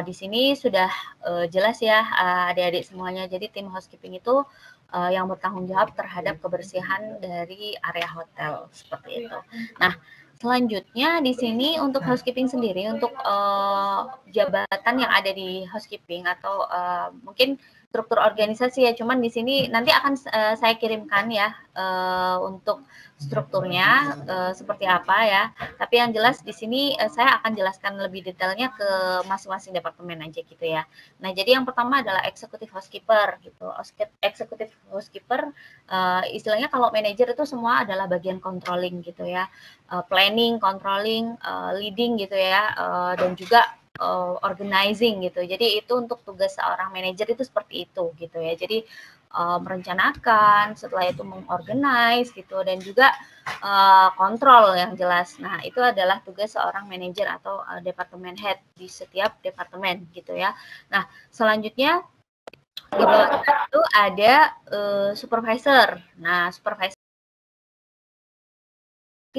di sini sudah jelas ya adik-adik semuanya. Jadi tim housekeeping itu yang bertanggung jawab terhadap kebersihan dari area hotel seperti itu. Nah, selanjutnya di sini untuk housekeeping sendiri, untuk jabatan yang ada di housekeeping atau mungkin struktur organisasi ya, cuman di sini nanti akan saya kirimkan ya untuk strukturnya seperti apa ya. Tapi yang jelas di sini saya akan jelaskan lebih detailnya ke masing-masing departemen aja gitu ya. Nah, jadi yang pertama adalah executive housekeeper gitu. Executive housekeeper istilahnya kalau manajer itu semua adalah bagian controlling gitu ya. Planning, controlling, leading gitu ya, dan juga organizing gitu. Jadi itu untuk tugas seorang manajer itu seperti itu gitu ya. Jadi merencanakan, setelah itu mengorganize gitu, dan juga kontrol yang jelas. Nah, itu adalah tugas seorang manajer atau departemen head di setiap departemen gitu ya. Nah, selanjutnya di bawah itu ada supervisor. Nah, supervisor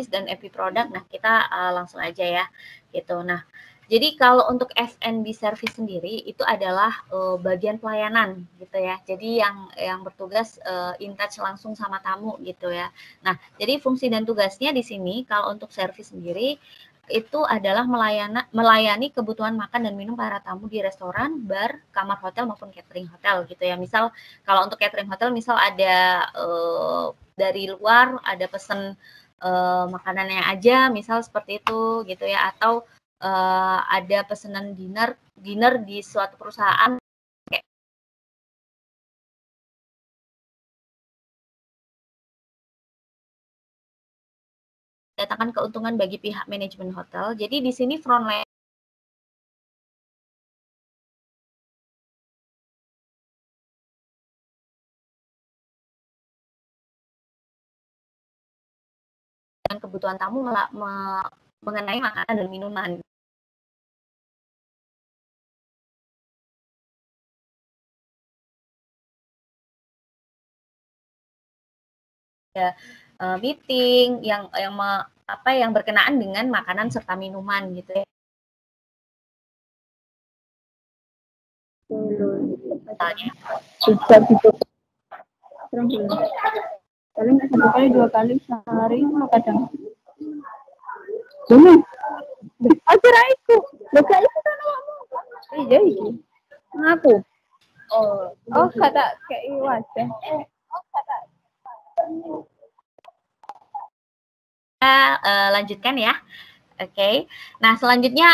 dan FP product. Nah, kita langsung aja ya gitu. Nah, jadi kalau untuk F&B service sendiri itu adalah bagian pelayanan gitu ya. Jadi yang bertugas in touch langsung sama tamu gitu ya. Nah, jadi fungsi dan tugasnya di sini kalau untuk service sendiri itu adalah melayani kebutuhan makan dan minum para tamu di restoran, bar, kamar hotel maupun catering hotel gitu ya. Misal kalau untuk catering hotel misal ada dari luar ada pesen makanannya aja misal seperti itu gitu ya, atau ada pesanan dinner di suatu perusahaan kayak datangkan keuntungan bagi pihak manajemen hotel. Jadi di sini frontline dan kebutuhan tamu mengenai makanan dan minuman. Ya, meeting yang berkenaan dengan makanan serta minuman gitu ya. Misalnya. Sudah gitu. Paling 1 kali 2 kali sehari kadang. Ini. Acara itu. Bukan itu kan awakmu. Iya iki. Aku. Oh kata kayak wajah. Lanjutkan ya. Oke. Nah, selanjutnya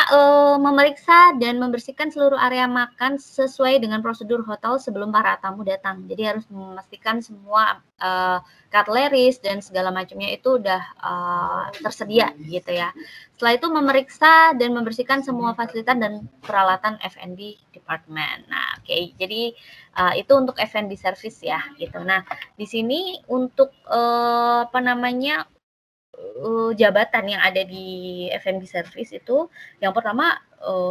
memeriksa dan membersihkan seluruh area makan sesuai dengan prosedur hotel sebelum para tamu datang. Jadi harus memastikan semua cutleries dan segala macamnya itu udah tersedia gitu ya. Setelah itu memeriksa dan membersihkan semua fasilitas dan peralatan F&B department. Nah, oke. Jadi itu untuk F&B service ya gitu. Nah, di sini untuk jabatan yang ada di F&B service itu, yang pertama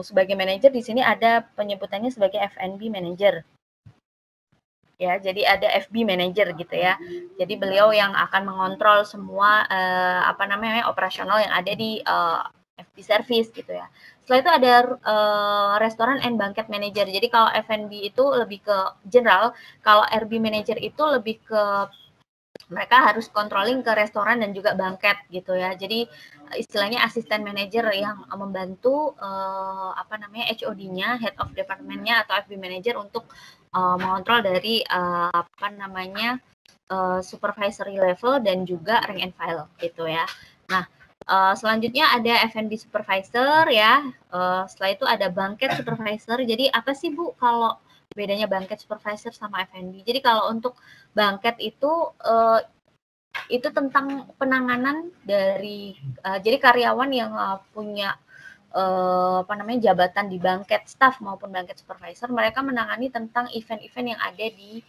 sebagai manajer di sini ada penyebutannya sebagai F&B manager. Ya, jadi ada FB manager gitu ya. Jadi beliau yang akan mengontrol semua operasional yang ada di FB service gitu ya. Setelah itu ada restoran and banquet manager. Jadi kalau F&B itu lebih ke general, kalau RB manager itu lebih ke mereka harus controlling ke restoran dan juga banket gitu ya. Jadi istilahnya asisten manager yang membantu HOD-nya, head of department-nya atau FB manager untuk mengontrol dari supervisory level dan juga rank and file gitu ya. Nah, selanjutnya ada F&B supervisor ya. Setelah itu ada banket supervisor. Jadi apa sih Bu kalau bedanya banket supervisor sama F&B? Jadi kalau untuk banket itu itu tentang penanganan dari jadi karyawan yang punya apa namanya jabatan di bangket staff maupun bangket supervisor, mereka menangani tentang event-event yang ada di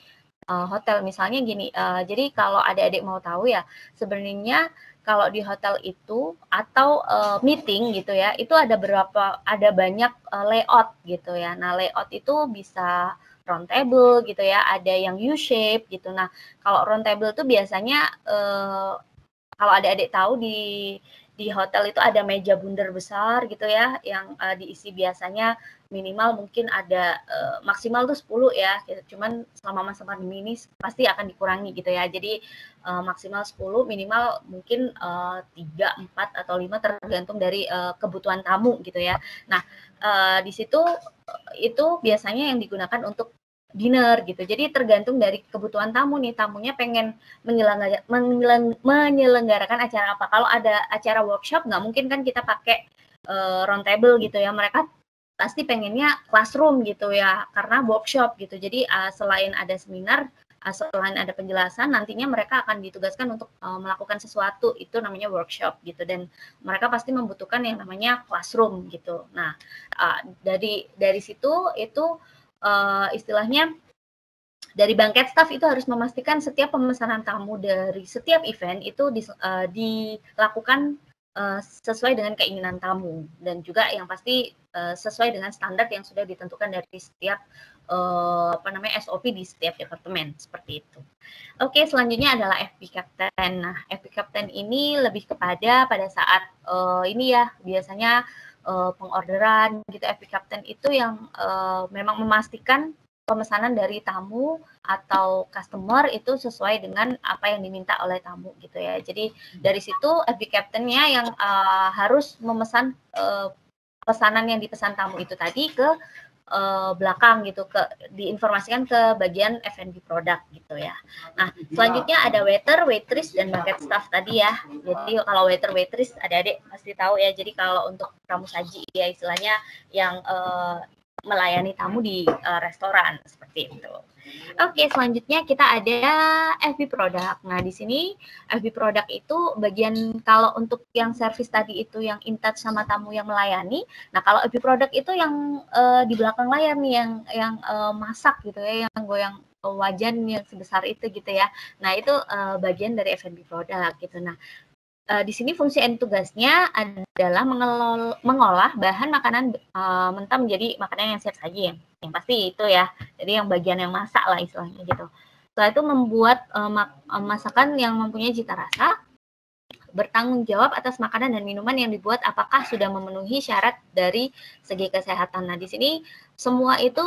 hotel. Misalnya gini, jadi kalau adik-adik mau tahu ya, sebenarnya kalau di hotel itu atau meeting gitu ya, itu ada banyak layout gitu ya. Nah, layout itu bisa round table gitu ya, ada yang U-shape gitu. Nah, kalau round table itu biasanya kalau adik-adik tahu di hotel itu ada meja bundar besar gitu ya, yang diisi biasanya minimal mungkin ada maksimal tuh 10 ya, gitu. Cuman selama masa pandemi ini pasti akan dikurangi gitu ya. Jadi maksimal 10, minimal mungkin 3, 4 atau 5 tergantung dari kebutuhan tamu gitu ya. Nah, di situ itu biasanya yang digunakan untuk dinner gitu. Jadi tergantung dari kebutuhan tamu nih, tamunya pengen menyelenggarakan acara apa. Kalau ada acara workshop nggak mungkin kan kita pakai round table gitu ya. Mereka pasti pengennya classroom gitu ya, karena workshop gitu. Jadi selain ada seminar, selain ada penjelasan, nantinya mereka akan ditugaskan untuk melakukan sesuatu, itu namanya workshop gitu. Dan mereka pasti membutuhkan yang namanya classroom gitu. Nah, dari situ itu istilahnya dari bangket staff itu harus memastikan setiap pemesanan tamu dari setiap event itu dilakukan sesuai dengan keinginan tamu, dan juga yang pasti sesuai dengan standar yang sudah ditentukan dari setiap SOP di setiap departemen, seperti itu. Oke, selanjutnya adalah FP Captain. Nah, FP Captain ini lebih kepada pada saat ini ya, biasanya pengorderan gitu. FP Captain itu yang memang memastikan pemesanan dari tamu atau customer itu sesuai dengan apa yang diminta oleh tamu gitu ya. Jadi dari situ FP Captain-nya yang harus memesan pesanan yang dipesan tamu itu tadi ke belakang gitu, diinformasikan ke bagian F&B product gitu ya. Nah, selanjutnya ada waiter, waitress, dan bangket staff tadi ya. Jadi kalau waiter, waitress adik-adik pasti tahu ya. Jadi kalau untuk tamu saji ya istilahnya yang melayani tamu di restoran seperti itu. Oke, selanjutnya kita ada FB product. Nah, di sini FB product itu bagian kalau untuk yang service tadi itu yang in touch sama tamu yang melayani. Nah, kalau FB product itu yang di belakang layar nih yang masak gitu ya, yang goyang wajan yang sebesar itu gitu ya. Nah, itu bagian dari F&B product gitu. Nah, di sini fungsi dan tugasnya adalah mengolah bahan makanan mentah menjadi makanan yang siap saji, yang pasti itu ya. Jadi yang bagian yang masak lah istilahnya gitu. Setelah itu membuat masakan yang mempunyai cita rasa, bertanggung jawab atas makanan dan minuman yang dibuat apakah sudah memenuhi syarat dari segi kesehatan. Nah, di sini semua itu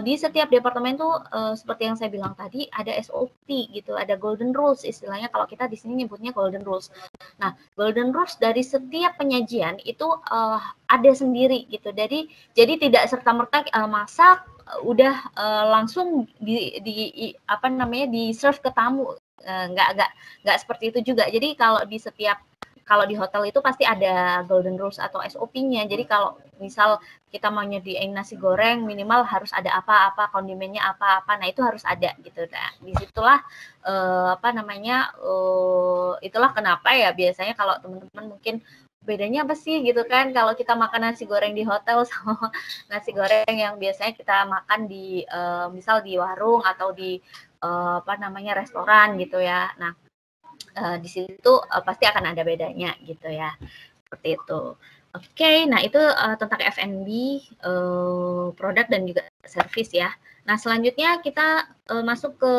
di setiap departemen tuh seperti yang saya bilang tadi ada SOP gitu, ada golden rules istilahnya, kalau kita di sini nyebutnya golden rules. Nah, golden rules dari setiap penyajian itu ada sendiri gitu. Jadi tidak serta-merta masak udah langsung di serve ke tamu. Nggak seperti itu juga. Jadi kalau di hotel itu pasti ada golden rules atau SOP-nya. Jadi kalau misal kita mau nyediain nasi goreng, minimal harus ada apa-apa, kondimennya apa-apa. Nah, itu harus ada gitu. Nah, disitulah itulah kenapa ya biasanya kalau teman-teman mungkin bedanya apa sih gitu kan kalau kita makan nasi goreng di hotel sama nasi goreng yang biasanya kita makan di misal di warung atau di restoran gitu ya. Nah, di situ pasti akan ada bedanya gitu ya, seperti itu. Oke, nah itu tentang F&B, produk dan juga service ya. Nah, selanjutnya kita masuk ke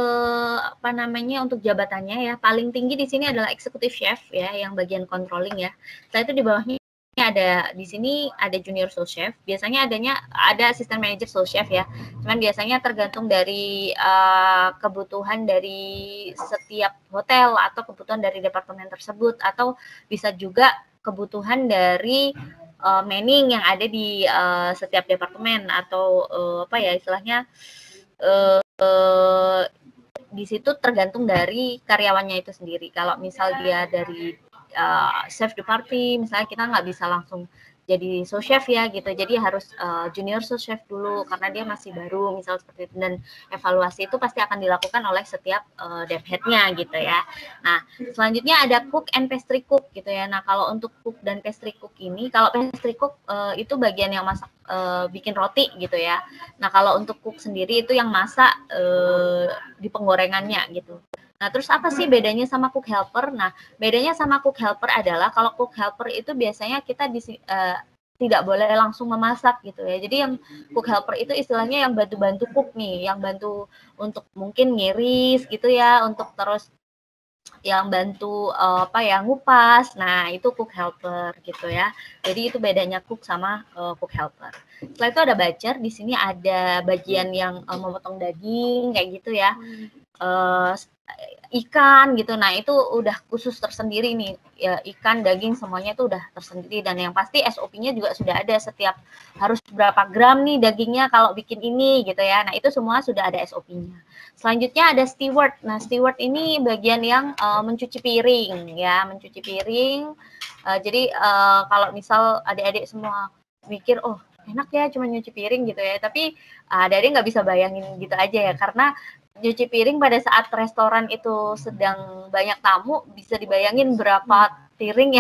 untuk jabatannya ya. Paling tinggi di sini adalah executive chef ya, yang bagian controlling ya. Setelah itu di bawahnya di sini ada junior sous chef. Biasanya ada assistant manager sous chef ya. Cuman biasanya tergantung dari kebutuhan dari setiap hotel atau kebutuhan dari departemen tersebut, atau bisa juga kebutuhan dari manning yang ada di setiap departemen, atau istilahnya di situ tergantung dari karyawannya itu sendiri. Kalau misal dia dari chef de party, misalnya kita nggak bisa langsung jadi sous chef ya gitu. Jadi harus junior sous chef dulu karena dia masih baru misal seperti itu, dan evaluasi itu pasti akan dilakukan oleh setiap dev head-nya gitu ya. Nah, selanjutnya ada cook and pastry cook gitu ya. Nah, kalau untuk cook dan pastry cook ini, kalau pastry cook itu bagian yang masak bikin roti gitu ya. Nah, kalau untuk cook sendiri itu yang masak di penggorengannya gitu. Nah, terus apa sih bedanya sama cook helper? Nah, bedanya sama cook helper adalah kalau cook helper itu biasanya kita tidak boleh langsung memasak gitu ya. Jadi yang cook helper itu istilahnya yang bantu-bantu cook nih, yang bantu untuk mungkin ngiris gitu ya, untuk terus yang bantu ngupas. Nah, itu cook helper gitu ya. Jadi itu bedanya cook sama cook helper. Setelah itu ada butcher, di sini ada bagian yang memotong daging kayak gitu ya. Ikan gitu. Nah, itu udah khusus tersendiri nih. Ya, ikan, daging semuanya itu udah tersendiri, dan yang pasti SOP-nya juga sudah ada, setiap harus berapa gram nih dagingnya kalau bikin ini gitu ya. Nah, itu semua sudah ada SOP-nya. Selanjutnya ada steward. Nah, steward ini bagian yang mencuci piring ya, mencuci piring. Jadi kalau misal adik-adik semua mikir, oh enak ya cuma nyuci piring gitu ya, tapi adik-adik nggak bisa bayangin gitu aja ya, karena nyuci piring pada saat restoran itu sedang banyak tamu, bisa dibayangin berapa piring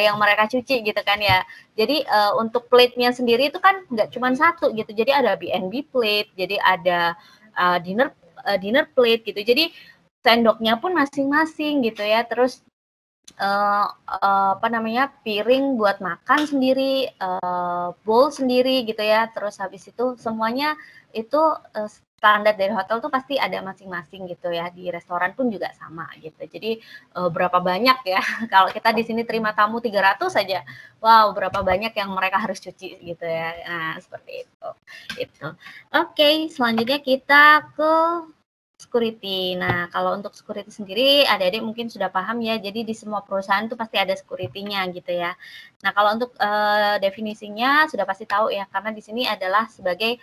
yang mereka cuci gitu kan ya. Jadi untuk plate-nya sendiri itu kan nggak cuma satu gitu, jadi ada B&B plate, jadi ada dinner plate gitu. Jadi sendoknya pun masing-masing gitu ya. Terus piring buat makan sendiri, bowl sendiri gitu ya. Terus habis itu semuanya itu standar dari hotel tuh pasti ada masing-masing gitu ya. Di restoran pun juga sama gitu. Jadi berapa banyak ya, kalau kita di sini terima tamu 300 saja, wow berapa banyak yang mereka harus cuci gitu ya. Nah, seperti itu. Oke, selanjutnya kita ke security. Nah, kalau untuk security sendiri, adik-adik mungkin sudah paham ya. Jadi di semua perusahaan itu pasti ada security-nya gitu ya. Nah, kalau untuk definisinya sudah pasti tahu ya, karena di sini adalah sebagai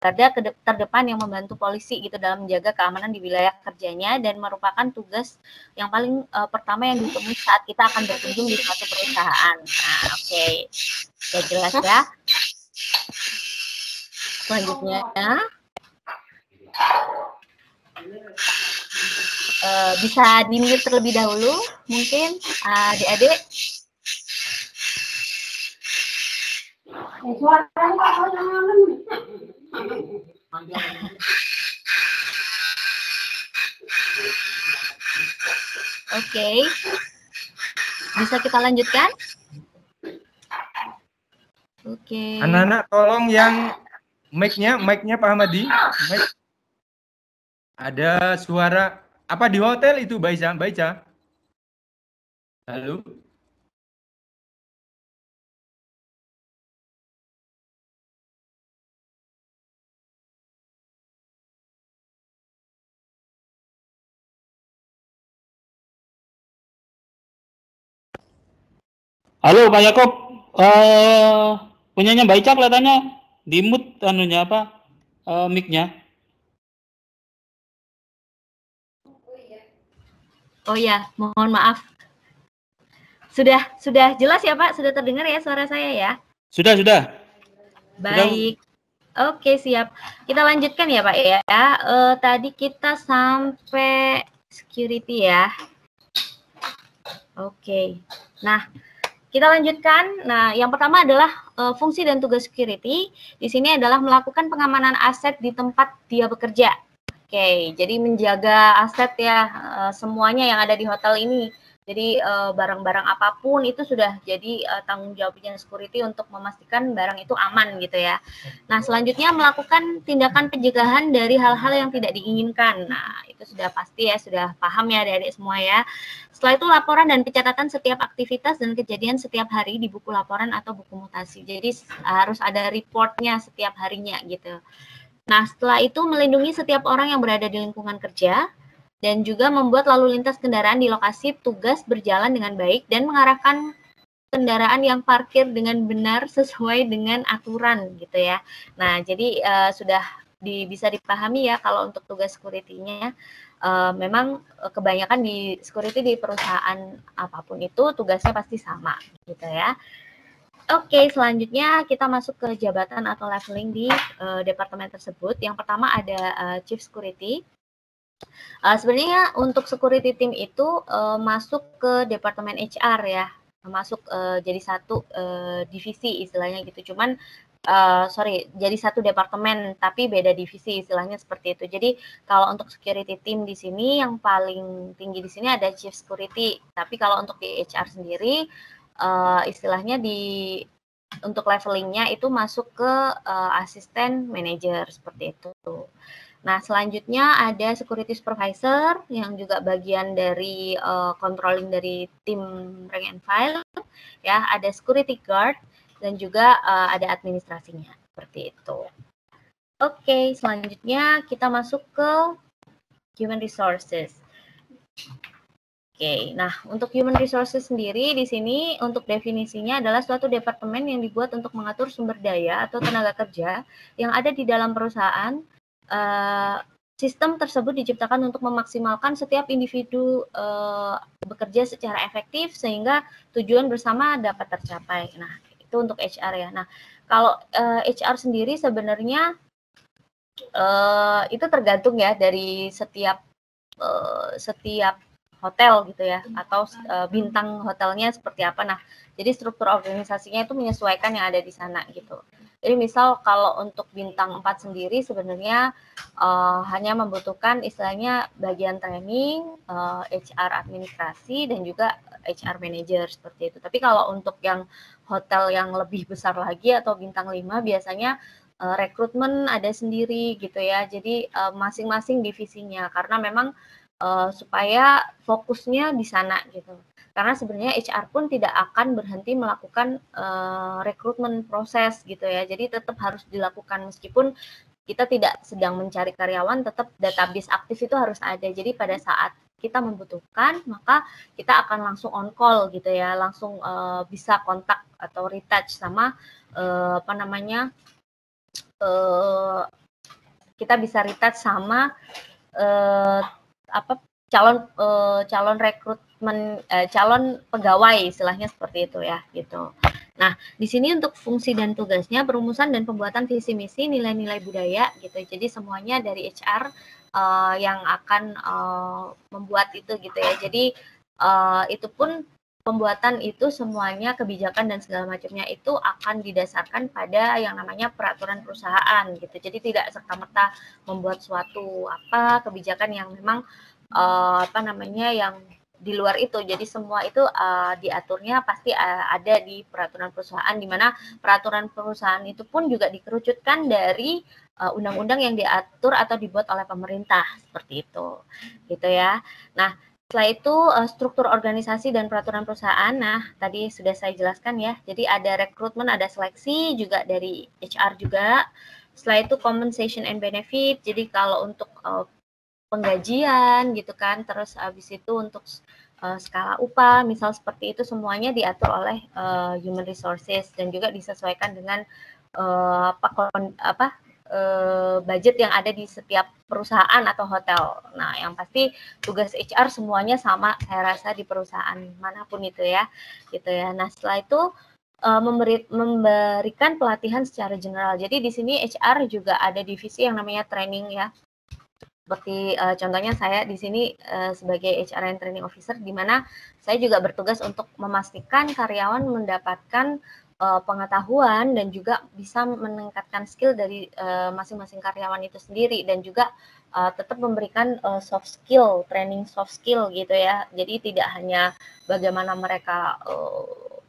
garda terdepan yang membantu polisi gitu dalam menjaga keamanan di wilayah kerjanya, dan merupakan tugas yang paling pertama yang ditemui saat kita akan berkunjung di suatu perusahaan. Nah, oke. Sudah jelas ya. Selanjutnya bisa di-mute terlebih dahulu mungkin adik-adik. Oke. Bisa kita lanjutkan? Oke. Anak-anak tolong yang mic-nya Pak Hamadi. Mic. Ada suara apa di hotel itu, Baica? Halo? Halo Pak Yakob, punyanya Baica kelihatannya di mute anunya apa, mic-nya. Oh ya, mohon maaf. Sudah jelas ya Pak? Sudah terdengar ya suara saya ya? Sudah. Baik. Oke, siap. Kita lanjutkan ya Pak ya. Tadi kita sampai security ya. Oke. Nah, kita lanjutkan. Nah, yang pertama adalah fungsi dan tugas security. Di sini adalah melakukan pengamanan aset di tempat dia bekerja. Oke, jadi menjaga aset ya, semuanya yang ada di hotel ini. Jadi barang-barang apapun itu sudah jadi tanggung jawabnya security untuk memastikan barang itu aman gitu ya. Nah, selanjutnya melakukan tindakan pencegahan dari hal-hal yang tidak diinginkan. Nah, itu sudah pasti ya, sudah paham ya adik-adik semua ya. Setelah itu laporan dan pencatatan setiap aktivitas dan kejadian setiap hari di buku laporan atau buku mutasi. Jadi harus ada reportnya setiap harinya gitu. Nah, setelah itu melindungi setiap orang yang berada di lingkungan kerja, dan juga membuat lalu lintas kendaraan di lokasi tugas berjalan dengan baik dan mengarahkan kendaraan yang parkir dengan benar sesuai dengan aturan gitu ya. Nah, jadi sudah bisa dipahami ya kalau untuk tugas security-nya memang kebanyakan di security di perusahaan apapun itu tugasnya pasti sama gitu ya. Oke, selanjutnya kita masuk ke jabatan atau leveling di departemen tersebut. Yang pertama ada Chief Security. Sebenarnya untuk security team itu masuk ke departemen HR ya, masuk jadi satu divisi istilahnya gitu. Cuman jadi satu departemen tapi beda divisi istilahnya seperti itu. Jadi kalau untuk security team di sini yang paling tinggi di sini ada Chief Security. Tapi kalau untuk di HR sendiri istilahnya untuk levelingnya itu masuk ke asisten manager seperti itu. Nah, selanjutnya ada security supervisor yang juga bagian dari controlling dari tim rank and file, ya. Ada security guard dan juga ada administrasinya seperti itu. Oke, selanjutnya kita masuk ke human resources. Oke, nah untuk human resources sendiri di sini untuk definisinya adalah suatu departemen yang dibuat untuk mengatur sumber daya atau tenaga kerja yang ada di dalam perusahaan. Sistem tersebut diciptakan untuk memaksimalkan setiap individu bekerja secara efektif sehingga tujuan bersama dapat tercapai. Nah, itu untuk HR ya. Nah, kalau HR sendiri sebenarnya itu tergantung ya dari setiap hotel gitu ya, atau bintang hotelnya seperti apa. Nah, jadi struktur organisasinya itu menyesuaikan yang ada di sana gitu. Jadi misal kalau untuk bintang 4 sendiri sebenarnya hanya membutuhkan istilahnya bagian training, HR administrasi, dan juga HR manager seperti itu. Tapi kalau untuk yang hotel yang lebih besar lagi atau bintang 5 biasanya rekrutmen ada sendiri gitu ya. Jadi masing-masing divisinya karena memang supaya fokusnya di sana gitu. Karena sebenarnya HR pun tidak akan berhenti melakukan rekrutmen proses gitu ya. Jadi tetap harus dilakukan meskipun kita tidak sedang mencari karyawan, tetap database aktif itu harus ada. Jadi pada saat kita membutuhkan, maka kita akan langsung on call gitu ya, langsung bisa kontak atau retouch sama kita bisa retouch sama calon rekrutmen, calon pegawai istilahnya seperti itu ya gitu. Nah, di sini untuk fungsi dan tugasnya perumusan dan pembuatan visi misi nilai-nilai budaya gitu. Jadi semuanya dari HR yang akan membuat itu gitu ya. Jadi itu pun pembuatan itu semuanya kebijakan dan segala macamnya itu akan didasarkan pada yang namanya peraturan perusahaan gitu. Jadi tidak serta-merta membuat suatu kebijakan yang memang yang di luar itu. Jadi semua itu diaturnya pasti ada di peraturan perusahaan, di mana peraturan perusahaan itu pun juga dikerucutkan dari undang-undang yang diatur atau dibuat oleh pemerintah seperti itu, gitu ya. Nah, setelah itu struktur organisasi dan peraturan perusahaan. Nah, tadi sudah saya jelaskan ya. Jadi ada rekrutmen, ada seleksi juga dari HR juga. Setelah itu compensation and benefit. Jadi kalau untuk penggajian gitu kan, terus habis itu untuk skala upah, misal seperti itu semuanya diatur oleh human resources dan juga disesuaikan dengan budget yang ada di setiap perusahaan atau hotel. Nah, yang pasti tugas HR semuanya sama, saya rasa di perusahaan manapun itu ya, gitu ya. Nah, setelah itu memberikan pelatihan secara general. Jadi di sini HR juga ada divisi yang namanya training ya. Seperti contohnya saya di sini sebagai HR and Training Officer, di mana saya juga bertugas untuk memastikan karyawan mendapatkan pengetahuan dan juga bisa meningkatkan skill dari masing-masing karyawan itu sendiri, dan juga tetap memberikan soft skill, training soft skill gitu ya. Jadi tidak hanya bagaimana mereka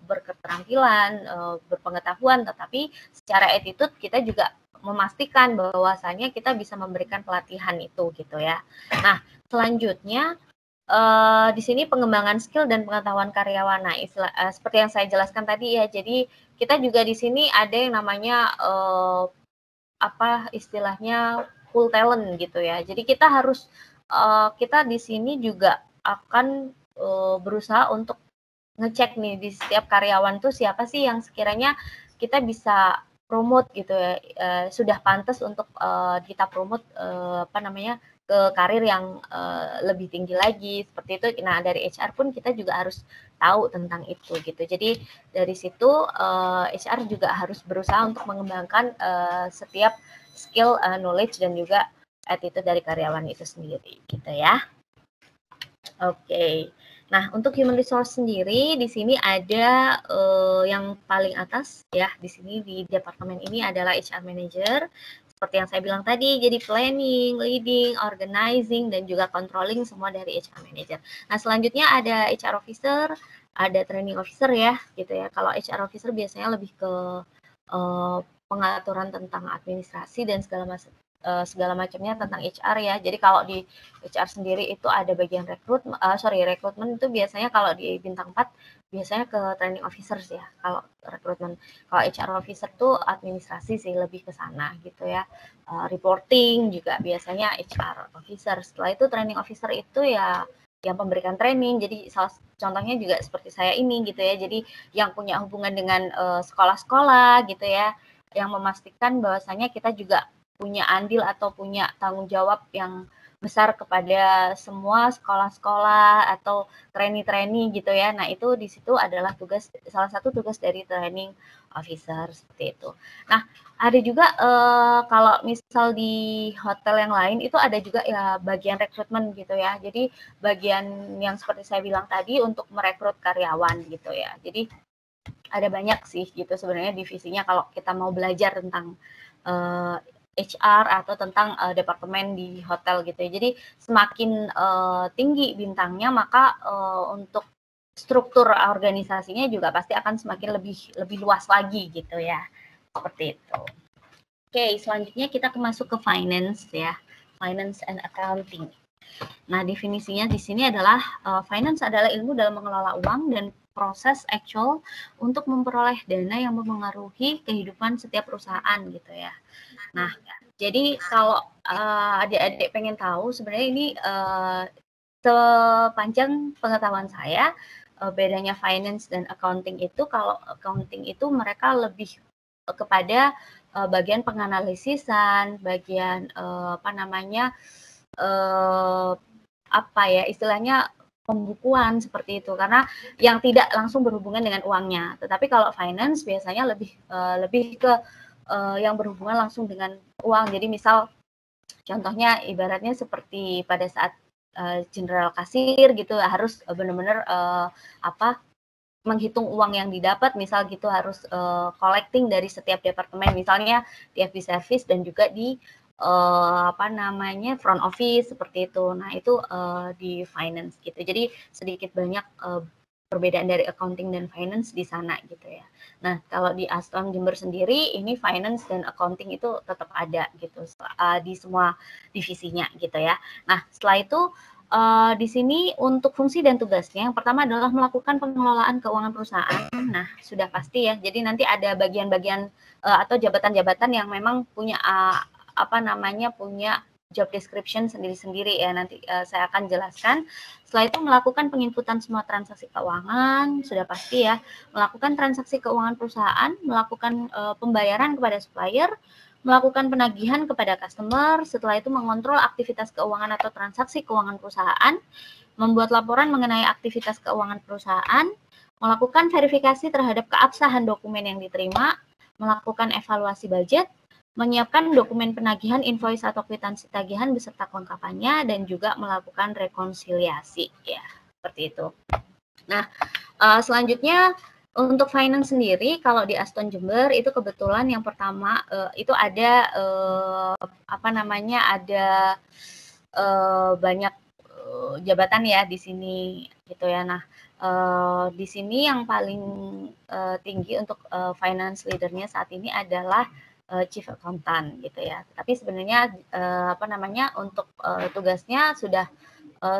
berketerampilan, berpengetahuan, tetapi secara attitude kita juga memastikan bahwasanya kita bisa memberikan pelatihan itu gitu ya. Nah, selanjutnya di sini pengembangan skill dan pengetahuan karyawan. Nah, seperti yang saya jelaskan tadi ya. Jadi kita juga di sini ada yang namanya istilahnya full talent gitu ya. Jadi kita harus kita di sini juga akan berusaha untuk ngecek nih di setiap karyawan tuh siapa sih yang sekiranya kita bisa promote gitu ya, sudah pantas untuk kita promote ke karir yang lebih tinggi lagi seperti itu. Nah, dari HR pun kita juga harus tahu tentang itu gitu. Jadi dari situ HR juga harus berusaha untuk mengembangkan setiap skill, knowledge dan juga attitude dari karyawan itu sendiri gitu ya. Oke. Nah, untuk human resource sendiri di sini ada yang paling atas ya, di sini di departemen ini adalah HR manager. Seperti yang saya bilang tadi, jadi planning, leading, organizing dan juga controlling semua dari HR manager. Nah, selanjutnya ada HR officer, ada training officer ya, gitu ya. Kalau HR officer biasanya lebih ke pengaturan tentang administrasi dan segala macamnya tentang HR ya. Jadi kalau di HR sendiri itu ada bagian rekrutmen itu biasanya kalau di bintang 4 biasanya ke training officers ya. Kalau rekrutmen, kalau HR officer tuh administrasi sih lebih ke sana gitu ya. Reporting juga biasanya HR officer. Setelah itu training officer itu ya yang memberikan training. Jadi contohnya juga seperti saya ini gitu ya. Jadi yang punya hubungan dengan sekolah-sekolah gitu ya, yang memastikan bahwasanya kita juga punya andil atau punya tanggung jawab yang besar kepada semua sekolah-sekolah atau trainee-trainee gitu ya. Nah, itu di situ adalah salah satu tugas dari training officer seperti itu. Nah, ada juga kalau misal di hotel yang lain itu ada juga ya bagian rekrutmen gitu ya. Jadi bagian yang seperti saya bilang tadi untuk merekrut karyawan gitu ya. Jadi ada banyak sih gitu sebenarnya divisinya kalau kita mau belajar tentang HR atau tentang departemen di hotel gitu ya. Jadi semakin tinggi bintangnya maka untuk struktur organisasinya juga pasti akan semakin lebih luas lagi gitu ya. Seperti itu. Oke, selanjutnya kita masuk ke finance ya. Finance and accounting. Nah, definisinya di sini adalah finance adalah ilmu dalam mengelola uang dan proses actual untuk memperoleh dana yang mempengaruhi kehidupan setiap perusahaan gitu ya. Nah, jadi kalau adik-adik pengen tahu sebenarnya ini sepanjang pengetahuan saya bedanya finance dan accounting itu, kalau accounting itu mereka lebih kepada bagian penganalisisan, bagian istilahnya pembukuan seperti itu, karena yang tidak langsung berhubungan dengan uangnya. Tetapi kalau finance biasanya lebih ke yang berhubungan langsung dengan uang. Jadi misal contohnya ibaratnya seperti pada saat general kasir gitu harus benar-benar menghitung uang yang didapat, misal gitu harus collecting dari setiap departemen, misalnya di FB service dan juga di front office seperti itu. Nah, itu di finance gitu. Jadi sedikit banyak perbedaan dari accounting dan finance di sana gitu ya. Nah, kalau di Aston Jember sendiri ini finance dan accounting itu tetap ada gitu di semua divisinya gitu ya. Nah, setelah itu di sini untuk fungsi dan tugasnya yang pertama adalah melakukan pengelolaan keuangan perusahaan. Nah, sudah pasti ya. Jadi nanti ada bagian-bagian atau jabatan-jabatan yang memang punya punya job description sendiri-sendiri ya, nanti saya akan jelaskan. Setelah itu melakukan penginputan semua transaksi keuangan, sudah pasti ya, melakukan transaksi keuangan perusahaan, melakukan pembayaran kepada supplier, melakukan penagihan kepada customer, setelah itu mengontrol aktivitas keuangan atau transaksi keuangan perusahaan, membuat laporan mengenai aktivitas keuangan perusahaan, melakukan verifikasi terhadap keabsahan dokumen yang diterima, melakukan evaluasi budget, menyiapkan dokumen penagihan, invoice atau kwitansi tagihan beserta kelengkapannya, dan juga melakukan rekonsiliasi ya, seperti itu. Nah, selanjutnya untuk finance sendiri kalau di Aston Jember itu kebetulan yang pertama itu ada ada banyak jabatan ya di sini gitu ya. Nah, di sini yang paling tinggi untuk finance leadernya saat ini adalah chief accountant gitu ya. Tapi sebenarnya untuk tugasnya sudah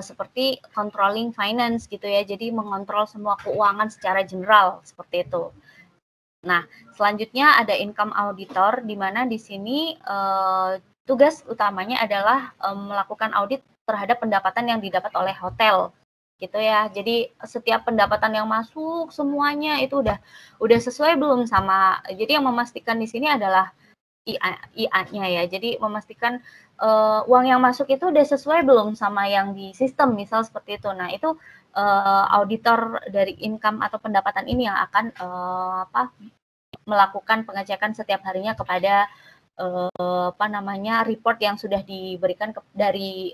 seperti controlling finance gitu ya. Jadi mengontrol semua keuangan secara general seperti itu. Nah, selanjutnya ada income auditor di mana di sini tugas utamanya adalah melakukan audit terhadap pendapatan yang didapat oleh hotel gitu ya. Jadi setiap pendapatan yang masuk semuanya itu udah sesuai belum sama. Jadi yang memastikan di sini adalah IA-nya ya. Jadi memastikan uang yang masuk itu udah sesuai belum sama yang di sistem, misal seperti itu. Nah, itu auditor dari income atau pendapatan ini yang akan melakukan pengecekan setiap harinya kepada report yang sudah diberikan dari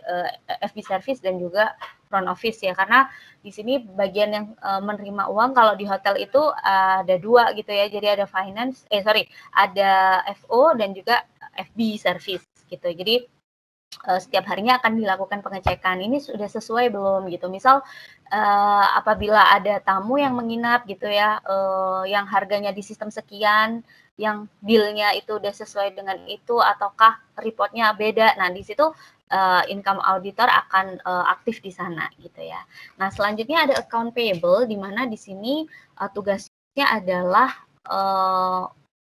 FB service dan juga front office ya, karena di sini bagian yang menerima uang kalau di hotel itu ada dua gitu ya, jadi ada ada FO dan juga FB service gitu. Jadi setiap harinya akan dilakukan pengecekan, ini sudah sesuai belum gitu. Misal apabila ada tamu yang menginap gitu ya, yang harganya di sistem sekian, yang deal-nya itu udah sesuai dengan itu, ataukah reportnya beda. Nah, di situ income auditor akan aktif di sana gitu ya. Nah, selanjutnya ada account payable, di mana di sini tugasnya adalah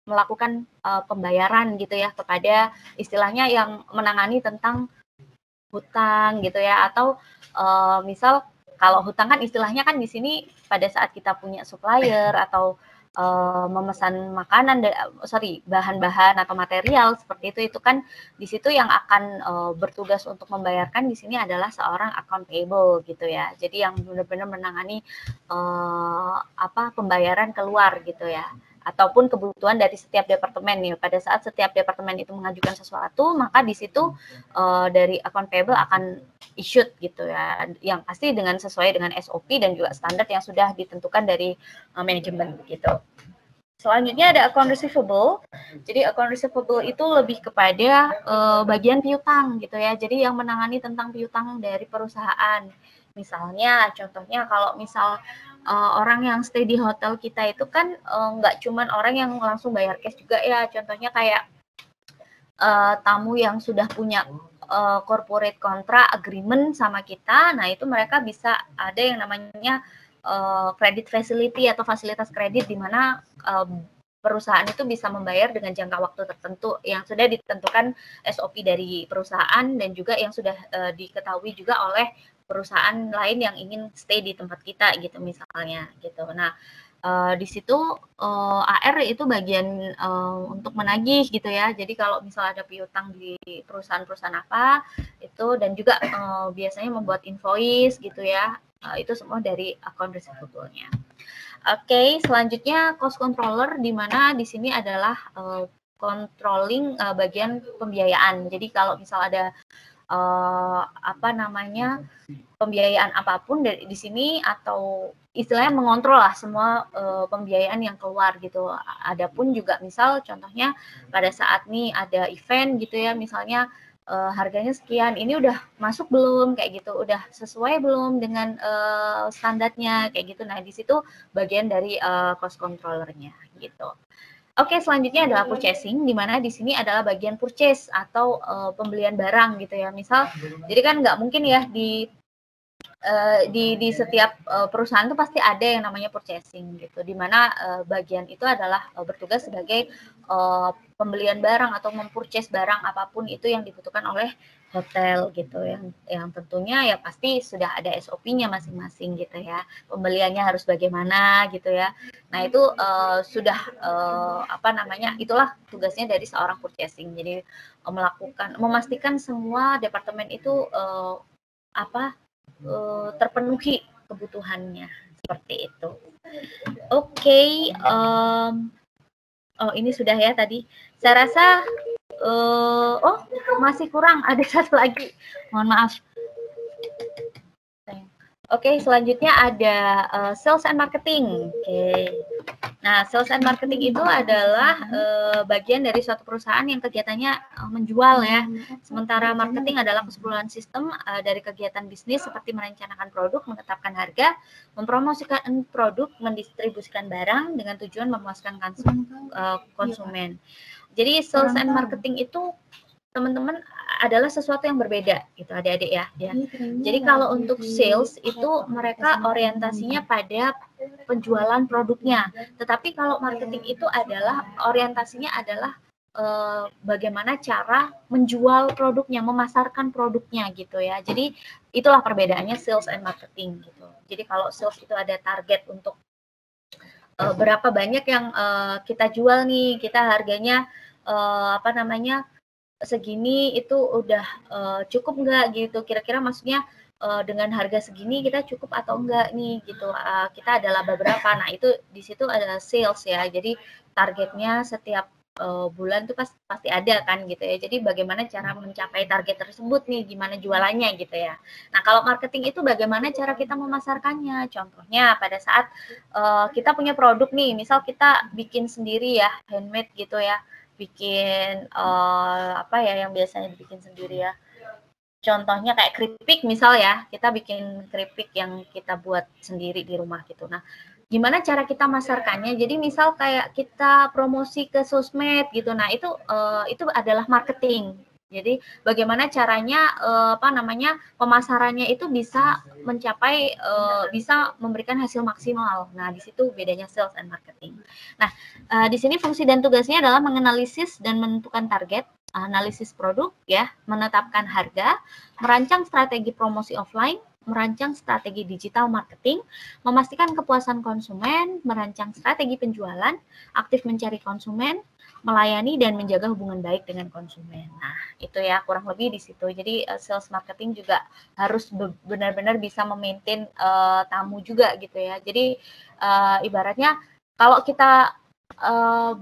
melakukan pembayaran gitu ya kepada istilahnya yang menangani tentang hutang gitu ya, atau misal kalau hutang kan istilahnya kan di sini pada saat kita punya supplier atau memesan makanan, bahan-bahan atau material seperti itu kan di situ yang akan bertugas untuk membayarkan di sini adalah seorang account payable gitu ya. Jadi yang benar-benar menangani pembayaran keluar gitu ya, ataupun kebutuhan dari setiap departemen nih. Pada saat setiap departemen itu mengajukan sesuatu, maka di situ dari account payable akan issued gitu ya, yang pasti sesuai dengan SOP dan juga standar yang sudah ditentukan dari manajemen gitu. Selanjutnya ada account receivable. Jadi account receivable itu lebih kepada bagian piutang gitu ya. Jadi yang menangani tentang piutang dari perusahaan. Misalnya, contohnya kalau misal orang yang stay di hotel kita itu kan nggak cuman orang yang langsung bayar cash juga ya. Contohnya kayak tamu yang sudah punya corporate contract agreement sama kita, nah itu mereka bisa ada yang namanya credit facility atau fasilitas kredit, di mana perusahaan itu bisa membayar dengan jangka waktu tertentu yang sudah ditentukan SOP dari perusahaan dan juga yang sudah diketahui juga oleh perusahaan lain yang ingin stay di tempat kita gitu misalnya gitu. Nah, di situ AR itu bagian untuk menagih gitu ya. Jadi kalau misalnya ada piutang di perusahaan-perusahaan apa itu, dan juga biasanya membuat invoice gitu ya, itu semua dari account receivable-nya. Oke, selanjutnya cost controller, di mana di sini adalah controlling bagian pembiayaan. Jadi kalau misal ada pembiayaan apapun di sini, atau istilahnya mengontrol lah semua pembiayaan yang keluar gitu. Adapun juga misal contohnya pada saat nih ada event gitu ya, misalnya harganya sekian, ini udah masuk belum kayak gitu, udah sesuai belum dengan standarnya kayak gitu. Nah, di situ bagian dari cost controllernya gitu. Oke, selanjutnya adalah purchasing, di mana di sini adalah bagian purchase atau pembelian barang gitu ya. Misal, jadi kan nggak mungkin ya di setiap perusahaan itu pasti ada yang namanya purchasing gitu, di mana bagian itu adalah bertugas sebagai pembelian barang atau mempurchase barang apapun itu yang dibutuhkan oleh hotel gitu, yang tentunya ya pasti sudah ada SOP-nya masing-masing gitu ya, pembeliannya harus bagaimana gitu ya. Nah, itu sudah itulah tugasnya dari seorang purchasing. Jadi memastikan semua departemen itu terpenuhi kebutuhannya seperti itu. Oke, ini sudah ya tadi. Saya rasa masih kurang, ada satu lagi. Mohon maaf. Oke, selanjutnya ada sales and marketing. Oke. Nah, sales and marketing itu adalah bagian dari suatu perusahaan yang kegiatannya menjual ya. Sementara marketing adalah keseluruhan sistem dari kegiatan bisnis seperti merencanakan produk, menetapkan harga, mempromosikan produk, mendistribusikan barang dengan tujuan memuaskan konsumen. Jadi sales and marketing itu teman-teman adalah sesuatu yang berbeda gitu adik-adik ya. Jadi kalau untuk sales itu mereka orientasinya pada penjualan produknya, tetapi kalau marketing itu adalah orientasinya adalah bagaimana cara menjual produknya, memasarkan produknya gitu ya. Jadi itulah perbedaannya sales and marketing gitu. Jadi kalau sales itu ada target untuk berapa banyak yang kita jual nih, kita harganya apa namanya segini, itu udah cukup nggak gitu, kira-kira maksudnya dengan harga segini kita cukup atau enggak nih gitu, kita ada laba berapa. Nah itu di situ ada sales ya, jadi targetnya setiap bulan tuh pasti ada kan gitu ya. Jadi bagaimana cara mencapai target tersebut nih, gimana jualannya gitu ya. Nah kalau marketing itu bagaimana cara kita memasarkannya. Contohnya pada saat kita punya produk nih, misal kita bikin sendiri ya, handmade gitu ya, bikin apa ya yang biasanya dibikin sendiri ya. Contohnya kayak keripik misal ya, kita bikin keripik yang kita buat sendiri di rumah gitu. Nah, gimana cara kita masarkannya? Jadi misal kayak kita promosi ke sosmed gitu. Nah, itu adalah marketing. Jadi bagaimana caranya apa namanya pemasarannya itu bisa mencapai bisa memberikan hasil maksimal. Nah, di situ bedanya sales and marketing. Nah, di sini fungsi dan tugasnya adalah menganalisis dan menentukan target, analisis produk ya, menetapkan harga, merancang strategi promosi offline, merancang strategi digital marketing, memastikan kepuasan konsumen, merancang strategi penjualan, aktif mencari konsumen, melayani dan menjaga hubungan baik dengan konsumen. Nah, itu ya kurang lebih di situ. Jadi sales marketing juga harus benar-benar bisa memaintain tamu juga gitu ya. Jadi ibaratnya kalau kita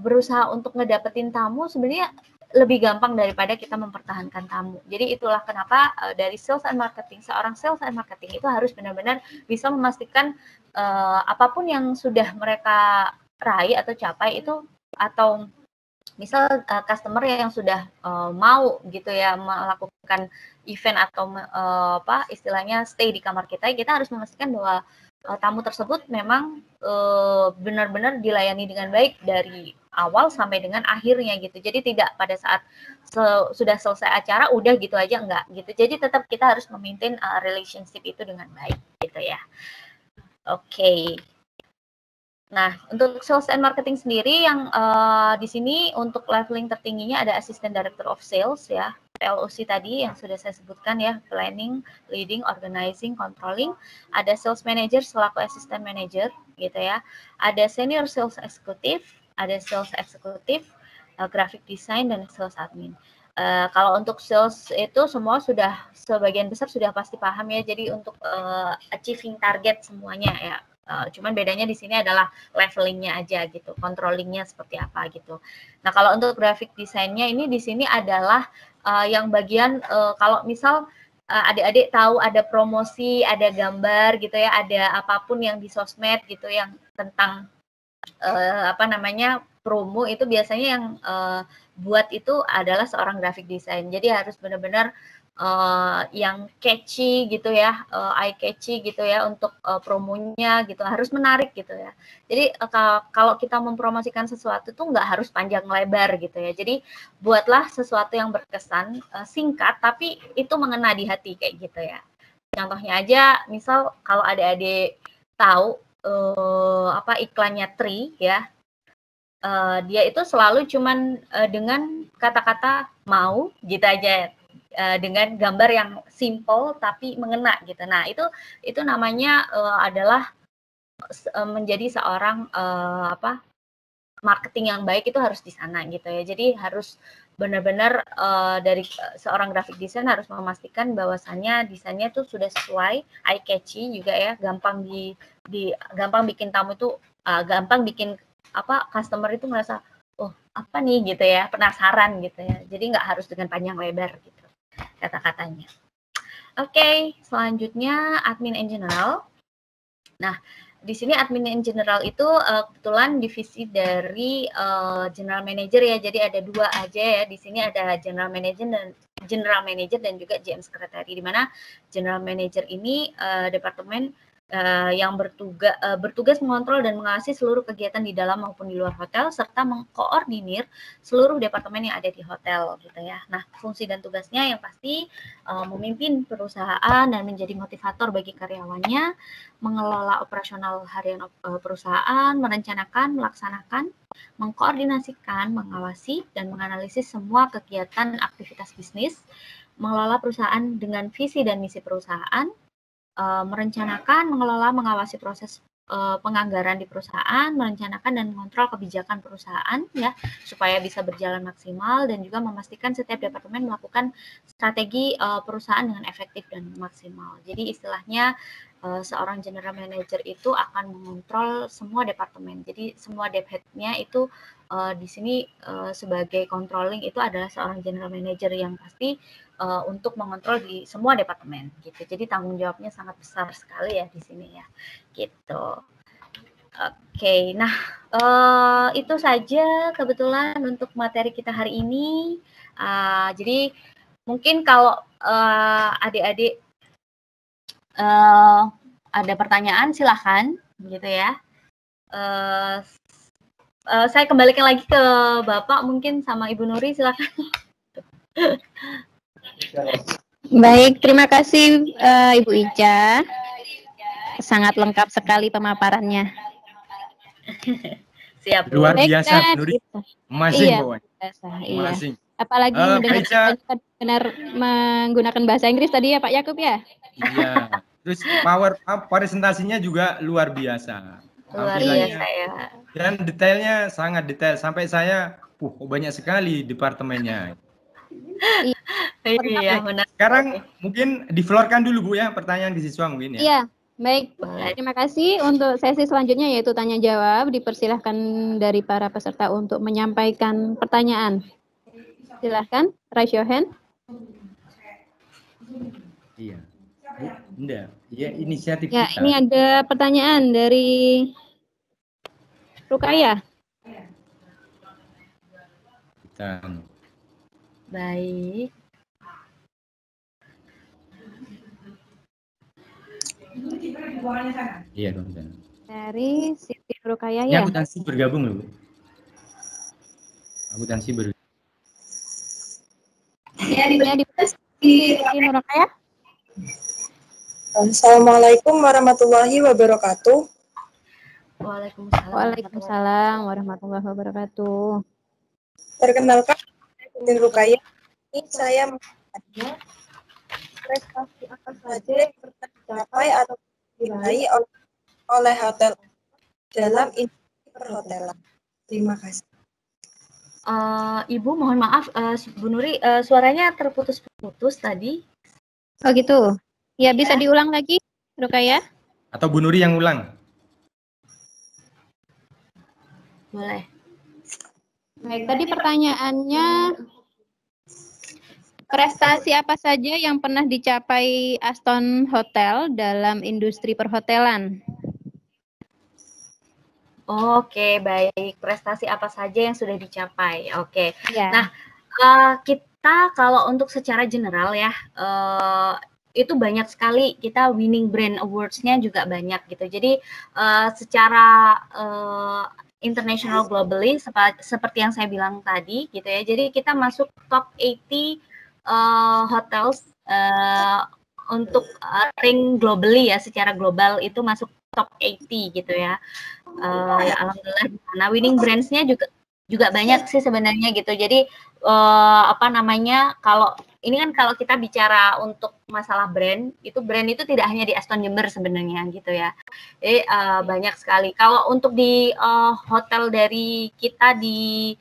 berusaha untuk ngedapetin tamu sebenarnya lebih gampang daripada kita mempertahankan tamu. Jadi itulah kenapa dari sales and marketing, seorang sales and marketing itu harus benar-benar bisa memastikan apapun yang sudah mereka raih atau capai itu, atau misal customer yang sudah mau gitu ya melakukan event atau apa istilahnya stay di kamar kita harus memastikan bahwa tamu tersebut memang benar-benar dilayani dengan baik dari awal sampai dengan akhirnya gitu. Jadi tidak pada saat sudah selesai acara udah gitu aja, enggak gitu. Jadi tetap kita harus memaintain relationship itu dengan baik gitu ya. Oke. Nah, untuk sales and marketing sendiri yang di sini untuk leveling tertingginya ada Assistant Director of Sales ya, PLOC tadi yang sudah saya sebutkan ya, planning, leading, organizing, controlling. Ada sales manager selaku assistant manager gitu ya. Ada senior sales executive, ada sales executive, graphic design dan sales admin. Kalau untuk sales itu semua sudah sebagian besar sudah pasti paham ya. Jadi untuk achieving target semuanya ya. Cuman bedanya di sini adalah levelingnya aja gitu, controllingnya seperti apa gitu. Nah kalau untuk graphic desainnya ini di sini adalah yang bagian kalau misal adik-adik tahu ada promosi, ada gambar gitu ya, ada apapun yang di sosmed gitu yang tentang apa namanya promo itu biasanya yang buat itu adalah seorang graphic design. Jadi harus benar-benar yang catchy gitu ya, eye catchy gitu ya untuk promonya gitu, harus menarik gitu ya. Jadi kalau kita mempromosikan sesuatu tuh nggak harus panjang lebar gitu ya. Jadi buatlah sesuatu yang berkesan, singkat tapi itu mengena di hati kayak gitu ya. Contohnya aja, misal kalau adik-adik tahu apa iklannya Tri ya, dia itu selalu cuman dengan kata-kata mau gitu aja. Dengan gambar yang simple tapi mengena gitu. Nah, itu namanya adalah menjadi seorang apa marketing yang baik itu harus di sana gitu ya. Jadi harus benar-benar dari seorang graphic design harus memastikan bahwasannya desainnya tuh sudah sesuai, eye catchy juga ya, gampang gampang bikin tamu itu gampang bikin apa customer itu merasa oh apa nih gitu ya, penasaran gitu ya. Jadi nggak harus dengan panjang lebar gitu kata-katanya. Oke, selanjutnya admin in general. Nah, di sini admin in general itu kebetulan divisi dari general manager ya. Jadi ada dua aja ya. Di sini ada general manager dan juga GM secretary, di mana general manager ini departemen yang bertugas mengontrol dan mengawasi seluruh kegiatan di dalam maupun di luar hotel serta mengkoordinir seluruh departemen yang ada di hotel gitu ya. Nah, fungsi dan tugasnya yang pasti memimpin perusahaan dan menjadi motivator bagi karyawannya, mengelola operasional harian perusahaan, merencanakan, melaksanakan, mengkoordinasikan, mengawasi dan menganalisis semua kegiatan aktivitas bisnis, mengelola perusahaan dengan visi dan misi perusahaan, merencanakan, mengelola, mengawasi proses penganggaran di perusahaan, merencanakan dan mengontrol kebijakan perusahaan ya supaya bisa berjalan maksimal dan juga memastikan setiap departemen melakukan strategi perusahaan dengan efektif dan maksimal. Jadi istilahnya seorang general manager itu akan mengontrol semua departemen. Jadi semua dep head-nya itu di sini sebagai controlling itu adalah seorang general manager yang pasti untuk mengontrol di semua departemen gitu. Jadi tanggung jawabnya sangat besar sekali ya di sini ya. Gitu. Oke, nah itu saja kebetulan untuk materi kita hari ini. Jadi mungkin kalau adik-adik ada pertanyaan silahkan gitu ya. Saya kembalikan lagi ke Bapak mungkin sama Ibu Nuri silahkan. Baik, terima kasih Ibu Ica. Sangat lengkap sekali pemaparannya. Siap. Luar Baik, biasa, dan Nuri. gitu. Masing Iya, pokoknya. biasa, iya. Masing. Apalagi benar menggunakan bahasa Inggris tadi ya Pak Yakub ya? Iya. Terus presentasinya juga luar biasa. Luar Tampilannya biasa ya. dan detailnya sangat detail sampai saya banyak sekali departemennya. Iya, benar. Sekarang mungkin di-floorkan dulu Bu ya pertanyaan di siswa mungkin ya. Iya, baik. Boleh. Terima kasih untuk sesi selanjutnya yaitu tanya jawab. Dipersilahkan dari para peserta untuk menyampaikan pertanyaan. Silahkan, raise your hand. Iya. Enggak, ya inisiatif Ya, kita. ini ada pertanyaan dari Rukaya. Kita. Baik. Iya dong. Dari Siti Rukaya Ini ya. akuntansi bergabung loh Bu. Akuntansi bergabung. Ya, di Siti Rukaya. Assalamualaikum warahmatullahi wabarakatuh. Waalaikumsalam warahmatullahi wabarakatuh. Perkenalkan, saya Siti Rukaya. Ini saya bertanya, prestasi apa saja yang pernah dicapai atau diraih oleh hotel dalam industri perhotelan. Terima kasih. Ibu mohon maaf, Bu Nuri, suaranya terputus-putus tadi. Oh gitu. Ya, bisa diulang lagi, Rukaya? Atau Bu Nuri yang ulang? Boleh. Baik, tadi pertanyaannya prestasi apa saja yang pernah dicapai Aston Hotel dalam industri perhotelan? Oke, baik. Prestasi apa saja yang sudah dicapai? Oke. Ya. Nah, kita kalau untuk secara general ya, itu banyak sekali kita winning brand awards-nya juga banyak gitu. Jadi secara international globally seperti yang saya bilang tadi gitu ya. Jadi kita masuk top 80 hotels untuk rank globally ya, secara global itu masuk top 80 gitu ya. Ya alhamdulillah di sana winning brands-nya juga banyak sih sebenarnya gitu. Jadi apa namanya, kalau ini kan kalau kita bicara untuk masalah brand itu tidak hanya di Aston Jember sebenarnya gitu ya. Jadi banyak sekali. Kalau untuk di hotel dari kita di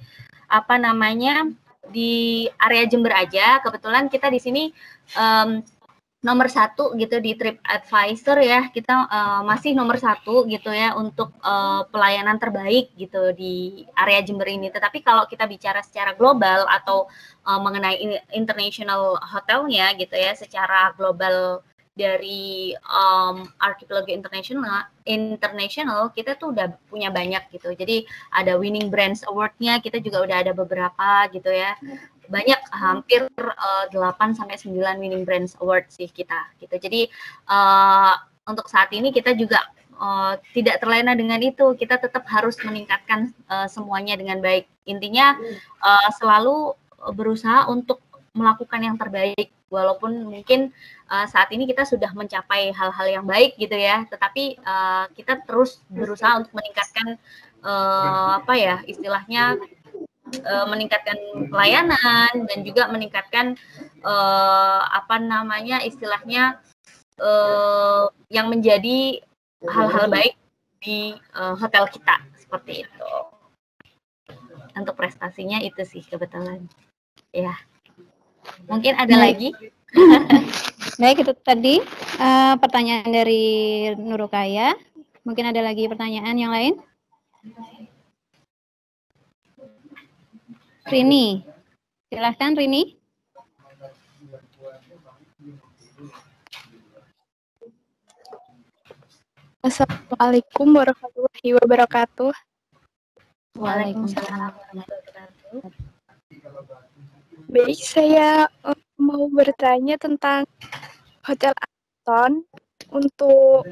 apa namanya di area Jember aja, kebetulan kita di sini nomor 1 gitu di TripAdvisor ya, kita masih nomor 1 gitu ya untuk pelayanan terbaik gitu di area Jember ini. Tetapi kalau kita bicara secara global atau mengenai international hotelnya gitu ya, secara global dari Archipelago International kita tuh udah punya banyak gitu. Jadi ada winning brands award-nya kita juga udah ada beberapa gitu ya. Banyak, hampir 8 sampai 9 winning brands award sih kita gitu. Jadi untuk saat ini kita juga tidak terlena dengan itu. Kita tetap harus meningkatkan semuanya dengan baik. Intinya selalu berusaha untuk melakukan yang terbaik, walaupun mungkin saat ini kita sudah mencapai hal-hal yang baik gitu ya, tetapi kita terus berusaha untuk meningkatkan apa ya istilahnya, meningkatkan pelayanan dan juga meningkatkan apa namanya istilahnya yang menjadi hal-hal baik di hotel kita, seperti itu. Untuk prestasinya itu sih kebetulan. Ya. Mungkin ada lagi? Baik, itu tadi pertanyaan dari Nurukaya. Mungkin ada lagi pertanyaan yang lain? Rini. Silahkan Rini. Assalamualaikum warahmatullahi wabarakatuh. Waalaikumsalam warahmatullahi wabarakatuh. Baik, saya mau bertanya tentang Hotel Aston untuk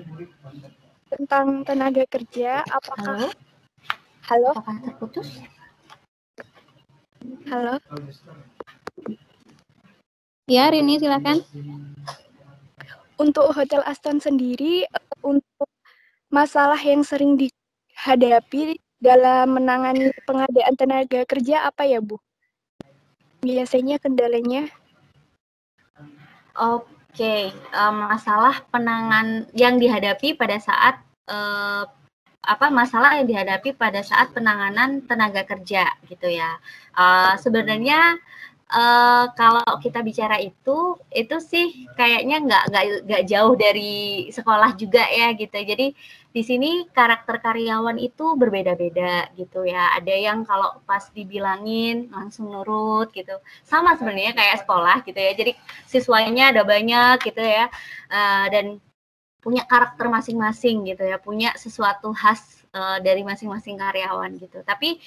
tentang tenaga kerja. Apakah halo? Apakah terputus? Halo? Ya, Rini silakan. Untuk Hotel Aston sendiri, untuk masalah yang sering dihadapi dalam menangani pengadaan tenaga kerja apa ya, Bu? Biasanya kendalanya? Oke, masalah penangan yang dihadapi pada saat masalah yang dihadapi pada saat penanganan tenaga kerja gitu ya. Sebenarnya kalau kita bicara itu sih kayaknya nggak jauh dari sekolah juga ya gitu. Jadi di sini karakter karyawan itu berbeda-beda gitu ya. Ada yang kalau pas dibilangin langsung nurut gitu. Sama sebenarnya kayak sekolah gitu ya. Jadi siswanya ada banyak gitu ya. Dan punya karakter masing-masing gitu ya. Punya sesuatu khas dari masing-masing karyawan gitu. Tapi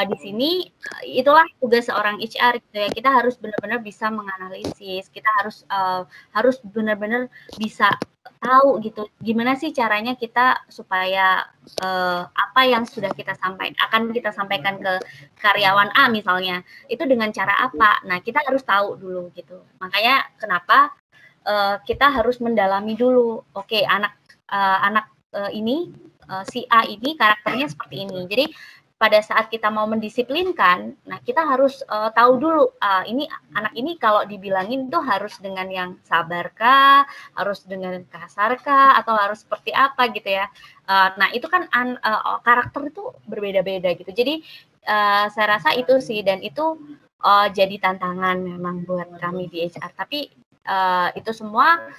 di sini itulah tugas seorang HR gitu ya. Kita harus benar-benar bisa menganalisis. Kita harus benar-benar bisa tahu gitu gimana sih caranya kita supaya apa yang sudah akan kita sampaikan ke karyawan A misalnya itu dengan cara apa. Nah, kita harus tahu dulu gitu. Makanya kenapa kita harus mendalami dulu. Oke, anak ini si A ini karakternya seperti ini. Jadi pada saat kita mau mendisiplinkan, nah kita harus tahu dulu ini anak ini kalau dibilangin tuh harus dengan yang sabarkah, harus dengan kasarkah, atau harus seperti apa gitu ya. Nah itu kan karakter itu berbeda-beda gitu. Jadi saya rasa itu sih, dan itu jadi tantangan memang buat kami di HR. Tapi itu semua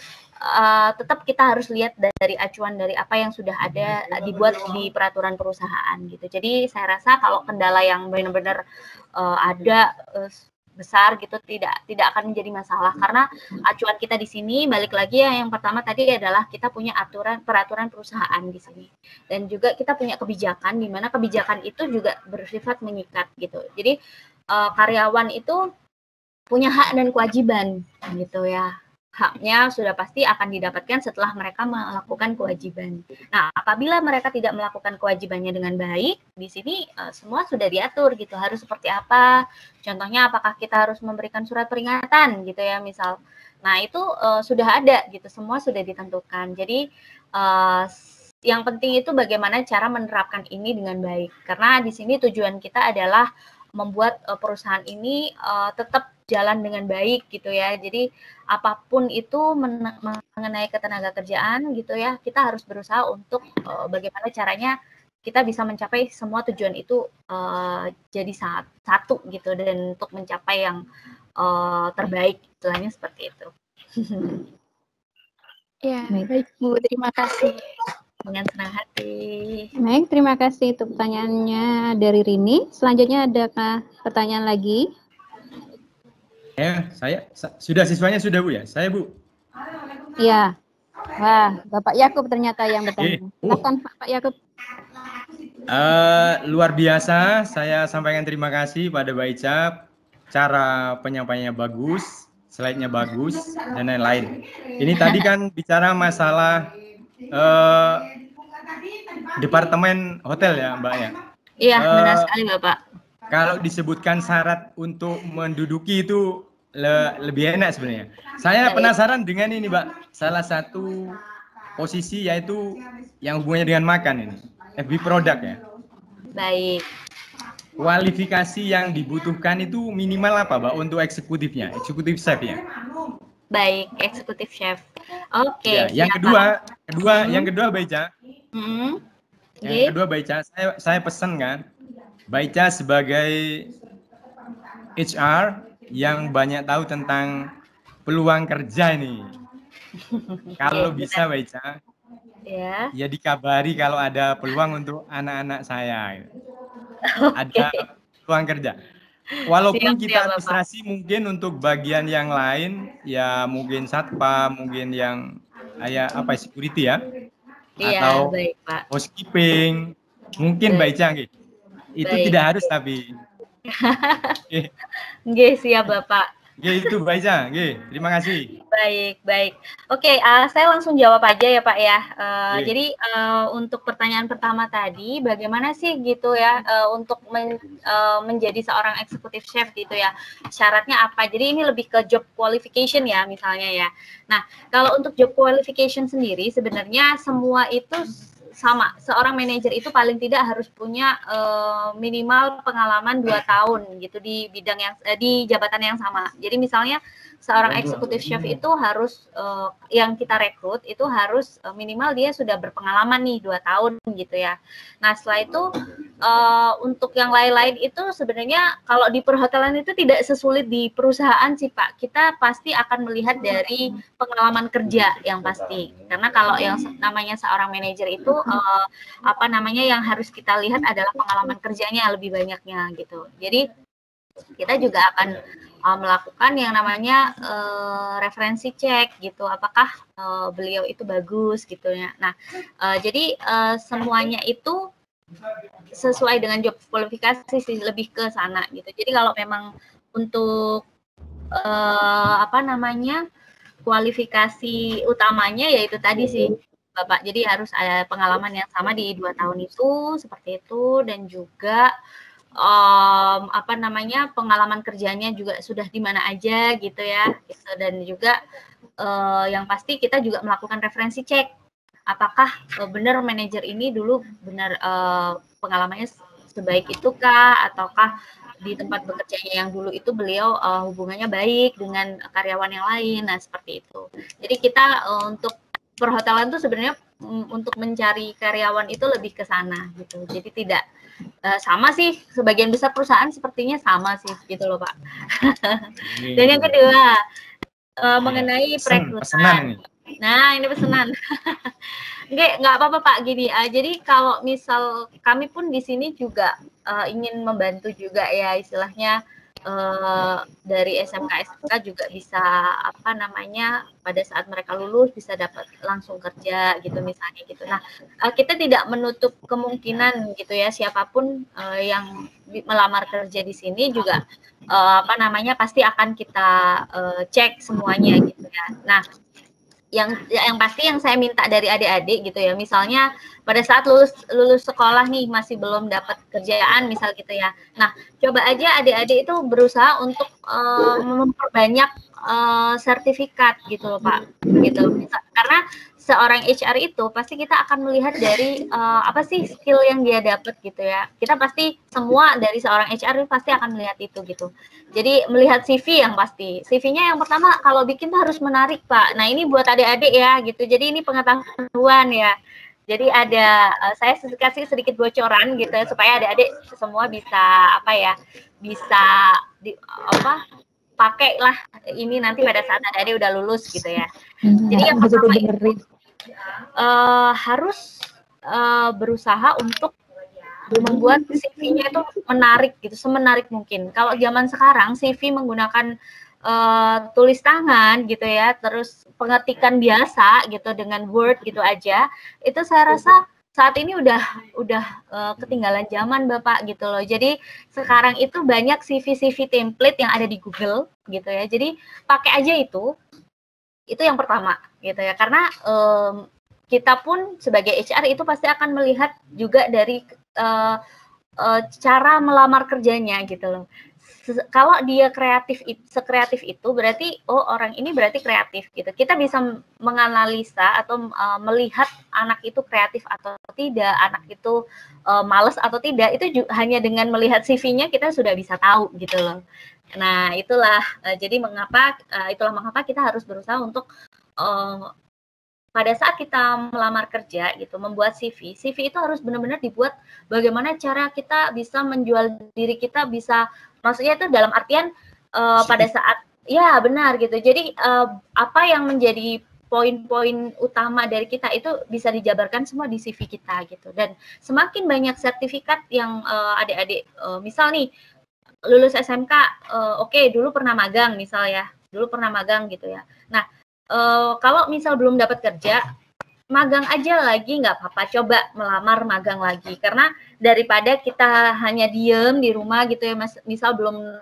tetap kita harus lihat dari acuan dari apa yang sudah ada dibuat di peraturan perusahaan gitu. Jadi saya rasa kalau kendala yang benar-benar ada besar gitu tidak akan menjadi masalah, karena acuan kita di sini balik lagi ya, yang pertama tadi adalah kita punya peraturan perusahaan di sini, dan juga kita punya kebijakan di mana kebijakan itu juga bersifat mengikat gitu. Jadi karyawan itu punya hak dan kewajiban gitu ya. Haknya sudah pasti akan didapatkan setelah mereka melakukan kewajiban. Nah, apabila mereka tidak melakukan kewajibannya dengan baik, di sini semua sudah diatur gitu, harus seperti apa. Contohnya apakah kita harus memberikan surat peringatan gitu ya, misal. Nah, itu sudah ada gitu, semua sudah ditentukan. Jadi yang penting itu bagaimana cara menerapkan ini dengan baik. Karena di sini tujuan kita adalah membuat perusahaan ini tetap jalan dengan baik gitu ya. Jadi apapun itu mengenai ketenaga kerjaan gitu ya, kita harus berusaha untuk bagaimana caranya kita bisa mencapai semua tujuan itu jadi satu gitu, dan untuk mencapai yang terbaik, istilahnya seperti itu. Ya, baik Bu, terima kasih. Dengan senang hati. Baik, terima kasih untuk pertanyaannya dari Rini. Selanjutnya adakah pertanyaan lagi? Ya, saya sudah, siswanya sudah Bu ya? Saya Bu. Iya. Wah, Bapak Yakub ternyata yang bertanya. Silakan Pak Yakub. Luar biasa, saya sampaikan terima kasih pada Mbak Icap. Cara penyampaiannya bagus, slide-nya bagus, dan lain-lain. Ini tadi kan bicara masalah departemen hotel ya Mbak ya. Iya, benar sekali Bapak. Kalau disebutkan syarat untuk menduduki itu lebih enak sebenarnya. Saya penasaran dengan ini Mbak, salah satu posisi yaitu yang hubungannya dengan makan ini, FB product ya. Baik. Kualifikasi yang dibutuhkan itu minimal apa Mbak untuk eksekutifnya, eksekutif chef ya? Baik, eksekutif chef. Oke. Ya, yang kedua Baica. Yang kedua Baica, saya pesan kan, Baica sebagai HR yang banyak tahu tentang peluang kerja ini. Kalau bisa Baica, ya dikabari kalau ada peluang untuk anak-anak saya. Ada peluang kerja. Walaupun kita administrasi mungkin untuk bagian yang lain, ya mungkin satpam, mungkin yang security ya, atau baik, Pak. housekeeping, mungkin Baica gitu. Itu tidak harus tapi. Nggih, siap Bapak. Nggih, itu Baica. Nggih, terima kasih. Baik. Oke, saya langsung jawab aja ya Pak ya. Jadi untuk pertanyaan pertama tadi, bagaimana sih gitu ya untuk menjadi seorang eksekutif chef gitu ya? Syaratnya apa? Jadi ini lebih ke job qualification ya misalnya ya. Nah, kalau untuk job qualification sendiri sebenarnya semua itu sama, seorang manajer itu paling tidak harus punya minimal pengalaman 2 tahun gitu di bidang yang di jabatan yang sama. Jadi misalnya seorang eksekutif chef itu harus yang kita rekrut itu harus minimal dia sudah berpengalaman nih 2 tahun gitu ya. Nah setelah itu untuk yang lain-lain itu sebenarnya kalau di perhotelan itu tidak sesulit di perusahaan sih Pak. Kita pasti akan melihat dari pengalaman kerja yang pasti. Karena kalau yang namanya seorang manajer itu yang harus kita lihat adalah pengalaman kerjanya lebih banyaknya gitu. Jadi kita juga akan melakukan yang namanya referensi cek gitu, apakah beliau itu bagus gitu ya. Nah, jadi semuanya itu sesuai dengan job kualifikasi sih, lebih ke sana gitu. Jadi kalau memang untuk kualifikasi utamanya yaitu tadi sih Bapak, jadi harus ada pengalaman yang sama di 2 tahun itu seperti itu, dan juga pengalaman kerjanya juga sudah di mana aja gitu ya gitu. Dan juga yang pasti kita juga melakukan referensi cek apakah benar manajer ini dulu benar pengalamannya sebaik itukah, ataukah di tempat bekerjanya yang dulu itu beliau hubungannya baik dengan karyawan yang lain. Nah seperti itu. Jadi kita untuk perhotelan tuh sebenarnya untuk mencari karyawan itu lebih ke sana gitu. Jadi tidak sama sih, sebagian besar perusahaan sepertinya sama sih gitu loh Pak. Dan yang kedua mengenai perekrutan. Nah ini pesanan. Nggak apa-apa Pak, gini. Jadi kalau misal kami pun di sini juga ingin membantu juga ya istilahnya dari SMK juga bisa pada saat mereka lulus bisa dapat langsung kerja gitu misalnya gitu. Nah kita tidak menutup kemungkinan gitu ya, siapapun yang melamar kerja di sini juga pasti akan kita cek semuanya gitu ya. Nah yang pasti yang saya minta dari adik-adik gitu ya, misalnya pada saat lulus sekolah nih masih belum dapat kerjaan misal gitu ya. Nah, coba aja adik-adik itu berusaha untuk memperbanyak sertifikat gitu loh Pak. Gitu. Karena seorang HR itu pasti kita akan melihat dari apa sih skill yang dia dapat gitu ya. Kita pasti semua dari seorang HR pasti akan melihat itu gitu. Jadi melihat CV yang pasti. CV-nya yang pertama kalau bikin tuh harus menarik Pak. Nah ini buat adik-adik ya gitu. Jadi ini pengetahuan ya. Jadi ada saya kasih sedikit bocoran gitu ya, supaya adik-adik semua bisa pakai lah ini nanti pada saat adik-adik udah lulus gitu ya. Jadi yang pertama itu harus berusaha untuk membuat CV-nya itu menarik gitu, semenarik mungkin. Kalau zaman sekarang CV menggunakan tulis tangan gitu ya, terus pengetikan biasa gitu dengan Word gitu aja, itu saya rasa saat ini udah ketinggalan zaman Bapak gitu loh. Jadi sekarang itu banyak CV template yang ada di Google gitu ya. Jadi pakai aja itu yang pertama gitu ya. Karena kita pun sebagai HR itu pasti akan melihat juga dari cara melamar kerjanya gitu loh. Kalau dia sekreatif itu berarti orang ini berarti kreatif gitu. Kita bisa menganalisa atau melihat anak itu kreatif atau tidak, anak itu malas atau tidak, itu hanya dengan melihat CV-nya kita sudah bisa tahu gitu loh. Nah, itulah itulah mengapa kita harus berusaha untuk pada saat kita melamar kerja gitu, membuat CV itu harus benar-benar dibuat bagaimana cara kita bisa menjual diri kita, bisa, maksudnya itu dalam artian pada saat, ya benar gitu. Jadi apa yang menjadi poin-poin utama dari kita itu bisa dijabarkan semua di CV kita gitu. Dan semakin banyak sertifikat yang adik-adik, misal nih lulus SMK, oke, dulu pernah magang misal ya, dulu pernah magang gitu ya. Nah, kalau misal belum dapat kerja, magang aja lagi nggak apa-apa, coba melamar magang lagi, karena daripada kita hanya diem di rumah gitu ya, misal belum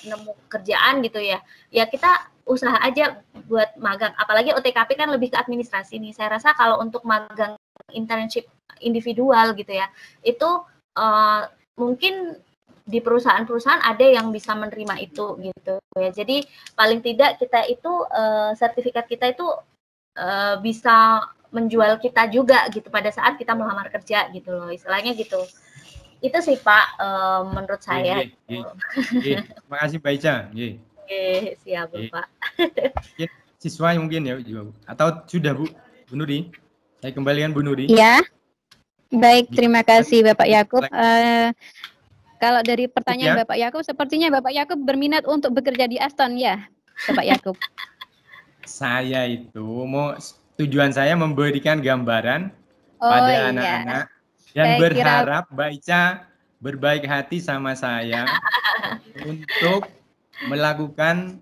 nemu kerjaan gitu ya, ya kita usaha aja buat magang, apalagi OTKP kan lebih ke administrasi nih. Saya rasa kalau untuk magang internship individual gitu ya, itu mungkin di perusahaan-perusahaan ada yang bisa menerima itu gitu ya. Jadi paling tidak kita itu sertifikat kita itu bisa menjual kita juga gitu pada saat kita melamar kerja gitu loh, istilahnya gitu. Itu sih Pak menurut saya. Terima kasih Mbak Ica. Siap Pak. Siswa mungkin ya atau sudah Bu Nuri? Saya kembalikan Bu Nuri. Ya. Baik, terima kasih Bapak Yakub. Kalau dari pertanyaan Bapak Yakub, sepertinya Bapak Yakub berminat untuk bekerja di Aston ya, Bapak Yakub? Saya itu tujuan saya memberikan gambaran pada anak-anak dan berharap Mbak Ica berbaik hati sama saya untuk melakukan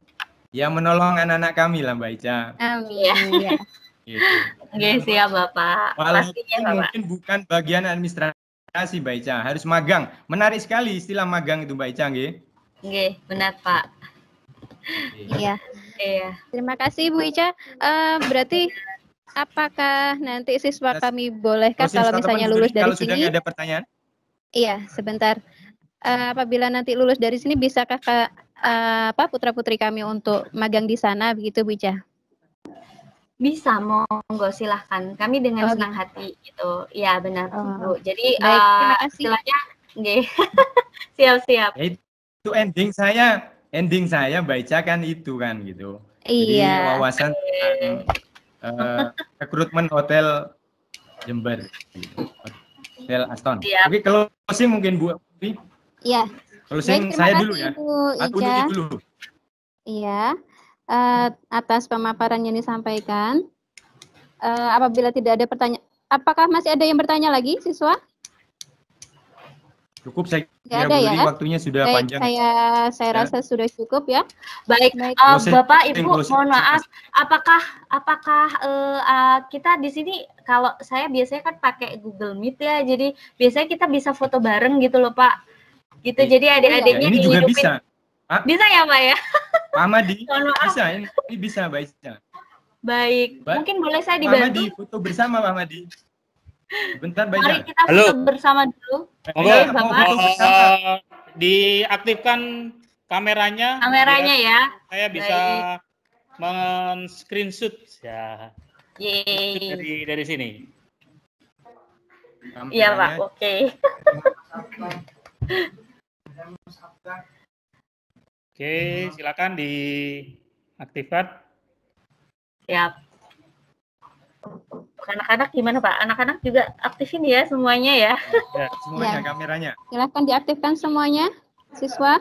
menolong anak-anak kami lah Mbak Ica. Amin. Ya. Gitu. Siap Bapak. Pastinya Bapak. Mungkin bukan bagian administrasi. Mbak Ica, harus magang. Menarik sekali istilah magang itu Mbak Ica, nggih? Nggih, benar Pak. Iya. Terima kasih Bu Ica. Berarti apakah nanti siswa kami bolehkah kalau misalnya lulus dari sini? Kalau sudah ada pertanyaan? Iya, sebentar. Apabila nanti lulus dari sini, bisakah putra-putri kami untuk magang di sana, begitu Bu Ica? Bisa, monggo silahkan. Kami dengan senang hati gitu. Ya benar Bu. Jadi istilahnya, siap-siap. Itu ending saya Mbak Ica kan itu kan gitu. Iya. Jadi wawasan rekrutmen hotel Jember, Hotel Aston. Siap. Oke, closing mungkin Bu. Iya. Closing saya dulu ya. Bu Ica. Dulu. Iya. Atas pemaparan yang disampaikan. Apabila tidak ada pertanyaan, apakah masih ada yang bertanya lagi, siswa? Cukup, saya kira ada, ya? Waktunya sudah panjang. Saya rasa sudah cukup ya. Baik. Bapak Ibu, mohon maaf. Apakah kita di sini, kalau saya biasanya kan pakai Google Meet ya, jadi biasanya kita bisa foto bareng gitu loh Pak. Gitu. Jadi adik-adiknya ini juga bisa. Bisa ya Pak ya? Pak Amadi, bisa, ini bisa Mbak Ica. Baik, mungkin boleh saya dibantu? Pak Amadi, foto bersama Pak Amadi. Bentar Mbak Ica. Mari kita foto bersama dulu. Oke, Bapak. Diaktifkan kameranya. Kameranya ya. Saya bisa men-screenshot ya. Yeay. Dari sini. Iya Pak, oke. Oke, silakan diaktifkan. Siap. Anak-anak gimana Pak? Anak-anak juga aktifin ya semuanya ya? Ya, semuanya kameranya. Silakan diaktifkan semuanya, siswa.